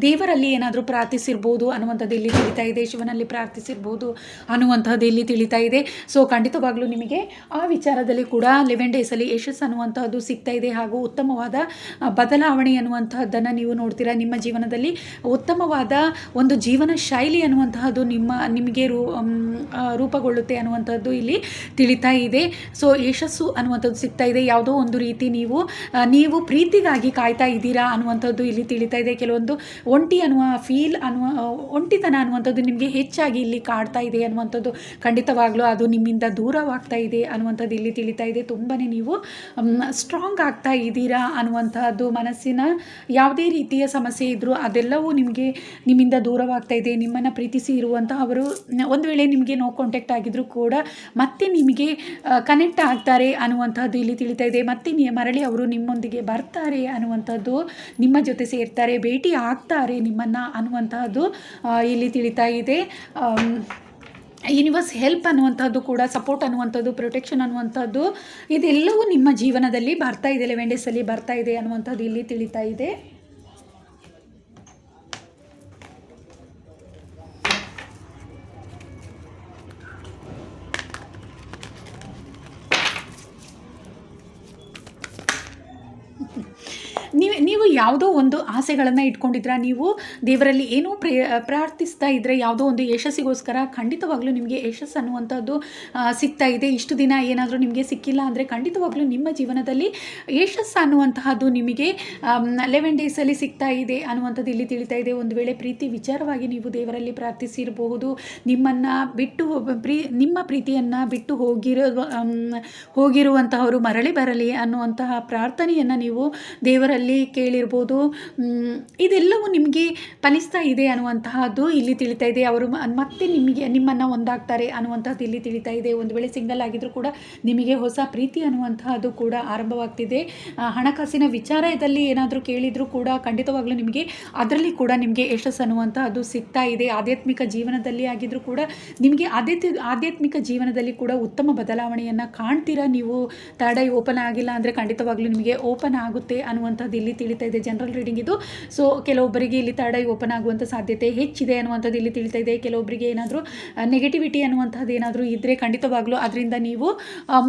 ದೇವರಲ್ಲಿ ಏನಾದರೂ ಪ್ರಾರ್ಥಿಸಿರ್ಬೋದು ಅನ್ನುವಂಥದ್ದು ಇಲ್ಲಿ ತಿಳಿತಾ ಇದೆ. ಶಿವನಲ್ಲಿ ಪ್ರಾರ್ಥಿಸಿರ್ಬೋದು ಅನ್ನುವಂಥದ್ದು ಇಲ್ಲಿ ತಿಳಿತಾ ಇದೆ. ಸೊ ಖಂಡಿತವಾಗ್ಲೂ ನಿಮಗೆ ಆ ವಿಚಾರದಲ್ಲಿ ಕೂಡ 11 ಡೇಸಲ್ಲಿ ಯಶಸ್ಸು ಅನ್ನುವಂಥದ್ದು ಸಿಗ್ತಾ ಇದೆ. ಹಾಗೂ ಉತ್ತಮವಾದ ಬದಲಾವಣೆ ಅನ್ನುವಂಥದ್ದನ್ನು ನೀವು ನೋಡ್ತೀರಾ. ನಿಮ್ಮ ಜೀವನದಲ್ಲಿ ಉತ್ತಮವಾದ ಒಂದು ಜೀವನ ಶೈಲಿ ಅನ್ನುವಂತಹದ್ದು ನಿಮಗೆ ರೂಪುಗೊಳ್ಳುತ್ತೆ ಅನ್ನುವಂಥದ್ದು ಇಲ್ಲಿ ತಿಳಿತಾ ಇದೆ. ಸೊ ಯಶಸ್ಸು ಅನ್ನುವಂಥದ್ದು ಸಿಗ್ತಾ ಇದೆ. ಯಾವುದೋ ಒಂದು ರೀತಿ ನೀವು ಪ್ರೀತಿಗಾಗಿ ಕಾಯ್ತಾ ಇದ್ದೀರಾ ಅನ್ನುವಂಥದ್ದು ಇಲ್ಲಿ ತಿಳಿತಾ ಇದೆ. ಕೆಲವೊಂದು ಒಂಟಿತನ ಅನ್ನುವಂಥದ್ದು ನಿಮಗೆ ಹೆಚ್ಚಾಗಿ ಇಲ್ಲಿ ಕಾಡ್ತಾ ಇದೆ ಅನ್ನುವಂಥದ್ದು, ಖಂಡಿತವಾಗ್ಲೂ ಅದು ನಿಮ್ಮಿಂದ ದೂರವಾಗ್ತಾ ಇದೆ ಅನ್ನುವಂಥದ್ದು ಇಲ್ಲಿ ತಿಳಿತಾ ಇದೆ. ತುಂಬಾ ನೀವು ಸ್ಟ್ರಾಂಗ್ ಆಗ್ತಾ ಇದ್ದೀರಾ ಅನ್ನುವಂಥದ್ದು, ಮನಸ್ಸಿನ ಯಾವುದೇ ರೀತಿಯ ಸಮಸ್ಯೆ ಇದ್ದರೂ ಅದೆಲ್ಲವೂ ನಿಮ್ಮಿಂದ ದೂರವಾಗ್ತಾ ಇದೆ. ನಿಮ್ಮನ್ನು ಪ್ರೀತಿಸಿ ಇರುವಂತಹವರು ಒಂದು ವೇಳೆ ನಿಮಗೆ ನೋ ಕಾಂಟ್ಯಾಕ್ಟ್ ಆಗಿದ್ದರೂ ಕೂಡ ಮತ್ತೆ ನಿಮಗೆ ಕನೆಕ್ಟ್ ಆಗ್ತಾರೆ ಅನ್ನುವಂಥದ್ದು ಇಲ್ಲಿ ತಿಳಿತಾ ಇದೆ. ಮತ್ತೆ ಮರಳಿ ಅವರು ನಿಮ್ಮೊಂದಿಗೆ ಬರ್ತಾರೆ ಅನ್ನುವಂಥದ್ದು, ನಿಮ್ಮ ಜೊತೆ ಸೇರ್ತಾರೆ, ಭೇಟಿ ಆಗ್ತಾರೆ ನಿಮ್ಮನ್ನು ಅನ್ನುವಂತಹದ್ದು ಇಲ್ಲಿ ತಿಳಿತಾ ಇದೆ. ಯೂನಿವರ್ಸ್ ಹೆಲ್ಪ್ ಅನ್ನುವಂಥದ್ದು ಕೂಡ, ಸಪೋರ್ಟ್ ಅನ್ನುವಂಥದ್ದು, ಪ್ರೊಟೆಕ್ಷನ್ ಅನ್ನುವಂಥದ್ದು ಇದೆಲ್ಲವೂ ನಿಮ್ಮ ಜೀವನದಲ್ಲಿ ಬರ್ತಾ ಇದೆ, 11 ಡೇಸಲ್ಲಿ ಬರ್ತಾ ಇದೆ ಅನ್ನುವಂಥದ್ದು ಇಲ್ಲಿ ತಿಳಿತಾ ಇದೆ. ನೀವು ಯಾವುದೋ ಒಂದು ಆಸೆಗಳನ್ನು ಇಟ್ಕೊಂಡಿದ್ರೆ, ನೀವು ದೇವರಲ್ಲಿ ಏನೋ ಪ್ರಾರ್ಥಿಸ್ತಾ ಇದ್ದರೆ, ಯಾವುದೋ ಒಂದು ಯಶಸ್ಸಿಗೋಸ್ಕರ ಖಂಡಿತವಾಗ್ಲೂ ನಿಮಗೆ ಯಶಸ್ಸು ಅನ್ನುವಂಥದ್ದು ಸಿಗ್ತಾ ಇದೆ. ಇಷ್ಟು ದಿನ ಏನಾದರೂ ನಿಮಗೆ ಸಿಕ್ಕಿಲ್ಲ ಅಂದರೆ ಖಂಡಿತವಾಗ್ಲೂ ನಿಮ್ಮ ಜೀವನದಲ್ಲಿ ಯಶಸ್ಸು ಅನ್ನುವಂತಹದ್ದು ನಿಮಗೆ 11 ಡೇಸಲ್ಲಿ ಸಿಗ್ತಾ ಇದೆ ಅನ್ನುವಂಥದ್ದು ಇಲ್ಲಿ ತಿಳಿತಾ ಇದೆ. ಒಂದು ವೇಳೆ ಪ್ರೀತಿ ವಿಚಾರವಾಗಿ ನೀವು ದೇವರಲ್ಲಿ ಪ್ರಾರ್ಥಿಸಿರಬಹುದು, ನಿಮ್ಮನ್ನು ಬಿಟ್ಟು ನಿಮ್ಮ ಪ್ರೀತಿಯನ್ನು ಬಿಟ್ಟು ಹೋಗಿರುವಂತಹವರು ಮರಳಿ ಬರಲಿ ಅನ್ನುವಂತಹ ಪ್ರಾರ್ಥನೆಯನ್ನು ನೀವು ದೇವರಲ್ಲಿ ಕೇಳಿರ್ಬೋದು. ಇದೆಲ್ಲವೂ ನಿಮಗೆ ಫಲಿಸ್ತಾ ಇದೆ ಅನ್ನುವಂತಹದ್ದು ಇಲ್ಲಿ ತಿಳಿತಾ ಇದೆ. ಅವರು ಮತ್ತೆ ನಿಮ್ಮನ್ನು ಒಂದಾಗ್ತಾರೆ ಅನ್ನುವಂಥದ್ದು ಇಲ್ಲಿ ತಿಳಿತಾ ಇದೆ. ಒಂದು ವೇಳೆ ಸಿಂಗಲ್ ಆಗಿದ್ರೂ ಕೂಡ ನಿಮಗೆ ಹೊಸ ಪ್ರೀತಿ ಅನ್ನುವಂತಹದ್ದು ಕೂಡ ಆರಂಭವಾಗ್ತಿದೆ. ಹಣಕಾಸಿನ ವಿಚಾರದಲ್ಲಿ ಏನಾದರೂ ಕೇಳಿದರೂ ಕೂಡ ಖಂಡಿತವಾಗ್ಲೂ ನಿಮಗೆ ಅದರಲ್ಲಿ ಕೂಡ ನಿಮಗೆ ಯಶಸ್ಸು ಅನ್ನುವಂತಹದ್ದು ಸಿಗ್ತಾ ಇದೆ. ಆಧ್ಯಾತ್ಮಿಕ ಜೀವನದಲ್ಲಿ ಆಗಿದ್ರೂ ಕೂಡ ನಿಮಗೆ ಆಧ್ಯಾತ್ಮಿಕ ಜೀವನದಲ್ಲಿ ಕೂಡ ಉತ್ತಮ ಬದಲಾವಣೆಯನ್ನು ಕಾಣ್ತೀರಾ. ನೀವು ಥರ್ಡ್ ಐ ಓಪನ್ ಆಗಿಲ್ಲ ಅಂದರೆ ಖಂಡಿತವಾಗ್ಲೂ ನಿಮಗೆ ಓಪನ್ ಆಗುತ್ತೆ ಅನ್ನುವಂಥದ್ದು ಇಲ್ಲಿ ತಿಳಿತಾ ಇದೆ. ಇದೆ ಜನರಲ್ ರೀಡಿಂಗ್ ಇದು. ಸೊ ಕೆಲವೊಬ್ಬರಿಗೆ ಇಲ್ಲಿ ಥರ್ಡ್ ಐ ಓಪನ್ ಆಗುವಂಥ ಸಾಧ್ಯತೆ ಹೆಚ್ಚಿದೆ ಅನ್ನುವಂಥದ್ದು ಇಲ್ಲಿ ತಿಳಿತಾ ಇದೆ. ಕೆಲವೊಬ್ಬರಿಗೆ ಏನಾದರೂ ನೆಗೆಟಿವಿಟಿ ಅನ್ನುವಂಥದ್ದು ಏನಾದರೂ ಇದ್ದರೆ ಖಂಡಿತವಾಗ್ಲೂ ಅದರಿಂದ ನೀವು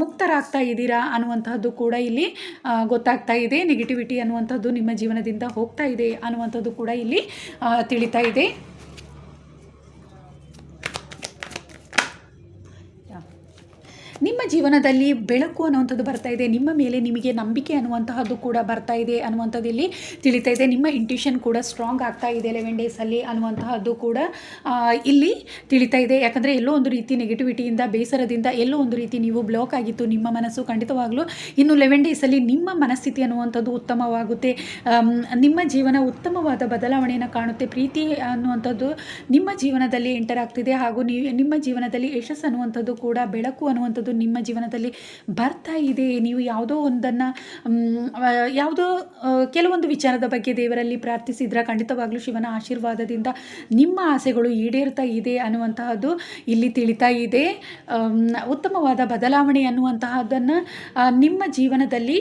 ಮುಕ್ತರಾಗ್ತಾ ಇದ್ದೀರಾ ಅನ್ನುವಂಥದ್ದು ಕೂಡ ಇಲ್ಲಿ ಗೊತ್ತಾಗ್ತಾ ಇದೆ. ನೆಗೆಟಿವಿಟಿ ಅನ್ನುವಂಥದ್ದು ನಿಮ್ಮ ಜೀವನದಿಂದ ಹೋಗ್ತಾ ಇದೆ ಅನ್ನುವಂಥದ್ದು ಕೂಡ ಇಲ್ಲಿ ತಿಳಿತಾ ಇದೆ. ನಿಮ್ಮ ಜೀವನದಲ್ಲಿ ಬೆಳಕು ಅನ್ನುವಂಥದ್ದು ಬರ್ತಾ ಇದೆ. ನಿಮ್ಮ ಮೇಲೆ ನಿಮಗೆ ನಂಬಿಕೆ ಅನ್ನುವಂತಹದ್ದು ಕೂಡ ಬರ್ತಾ ಇದೆ ಅನ್ನುವಂಥದ್ದು ಇಲ್ಲಿ ತಿಳಿತಾ ಇದೆ. ನಿಮ್ಮ ಇಂಟ್ಯೂಷನ್ ಕೂಡ ಸ್ಟ್ರಾಂಗ್ ಆಗ್ತಾ ಇದೆ 11 ಡೇಸಲ್ಲಿ ಅನ್ನುವಂತಹದ್ದು ಕೂಡ ಇಲ್ಲಿ ತಿಳಿತಾ ಇದೆ. ಯಾಕಂದರೆ ಎಲ್ಲೋ ಒಂದು ರೀತಿ ನೆಗೆಟಿವಿಟಿಯಿಂದ, ಬೇಸರದಿಂದ ಎಲ್ಲೋ ಒಂದು ರೀತಿ ನೀವು ಬ್ಲಾಕ್ ಆಗಿತ್ತು ನಿಮ್ಮ ಮನಸ್ಸು. ಖಂಡಿತವಾಗ್ಲೂ ಇನ್ನು 11 ಡೇಸಲ್ಲಿ ನಿಮ್ಮ ಮನಸ್ಥಿತಿ ಅನ್ನುವಂಥದ್ದು ಉತ್ತಮವಾಗುತ್ತೆ. ನಿಮ್ಮ ಜೀವನ ಉತ್ತಮವಾದ ಬದಲಾವಣೆಯನ್ನು ಕಾಣುತ್ತೆ. ಪ್ರೀತಿ ಅನ್ನುವಂಥದ್ದು ನಿಮ್ಮ ಜೀವನದಲ್ಲಿ ಎಂಟರ್ ಆಗ್ತಿದೆ. ಹಾಗೂ ನಿಮ್ಮ ಜೀವನದಲ್ಲಿ ಯಶಸ್ಸು ಅನ್ನುವಂಥದ್ದು ಕೂಡ, ಬೆಳಕು ಅನ್ನುವಂಥದ್ದು ನಿಮ್ಮ ಜೀವನದಲ್ಲಿ ಬರ್ತಾ ಇದೆ. ನೀವು ಯಾವುದೋ ಕೆಲವೊಂದು ವಿಚಾರದ ಬಗ್ಗೆ ದೇವರಲ್ಲಿ ಪ್ರಾರ್ಥಿಸಿದ್ರೆ ಖಂಡಿತವಾಗ್ಲೂ ಶಿವನ ಆಶೀರ್ವಾದದಿಂದ ನಿಮ್ಮ ಆಸೆಗಳು ಈಡೇರ್ತಾ ಇದೆ ಅನ್ನುವಂತಹದ್ದು ಇಲ್ಲಿ ತಿಳಿತಾ ಇದೆ. ಉತ್ತಮವಾದ ಬದಲಾವಣೆ ಅನ್ನುವಂತಹದ್ದನ್ನು ನಿಮ್ಮ ಜೀವನದಲ್ಲಿ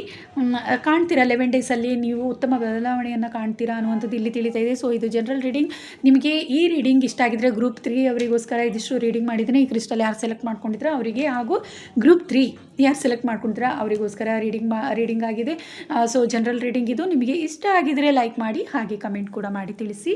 ಕಾಣ್ತೀರಾ. 11 ಡೇಸಲ್ಲಿ ನೀವು ಉತ್ತಮ ಬದಲಾವಣೆಯನ್ನು ಕಾಣ್ತೀರಾ ಅನ್ನುವಂಥದ್ದು ಇಲ್ಲಿ ತಿಳಿತಾ ಇದೆ. ಸೊ ಇದು ಜನರಲ್ ರೀಡಿಂಗ್. ನಿಮಗೆ ಈ ರೀಡಿಂಗ್ ಇಷ್ಟ ಆಗಿದ್ರೆ ಗ್ರೂಪ್ 3 ಅವರಿಗೋಸ್ಕರ ಇದಿಷ್ಟು ರೀಡಿಂಗ್ ಮಾಡಿದ್ದೀನಿ. ಈ ಕ್ರಿಸ್ಟಲ್ ಯಾರು ಸೆಲೆಕ್ಟ್ ಮಾಡ್ಕೊಂಡಿದ್ರೆ ಅವರಿಗೆ, ಹಾಗೂ ಗ್ರೂಪ್ 3 ಯಾರು ಸೆಲೆಕ್ಟ್ ಮಾಡ್ಕೊಂಡಿದ್ರೆ ಅವರಿಗೋಸ್ಕರ ರೀಡಿಂಗ್ ಆಗಿದೆ. ಸೊ ಜನರಲ್ ರೀಡಿಂಗ್ ಇದು. ನಿಮಗೆ ಇಷ್ಟ ಆಗಿದ್ರೆ ಲೈಕ್ ಮಾಡಿ, ಹಾಗೆ ಕಮೆಂಟ್ ಕೂಡ ಮಾಡಿ ತಿಳಿಸಿ.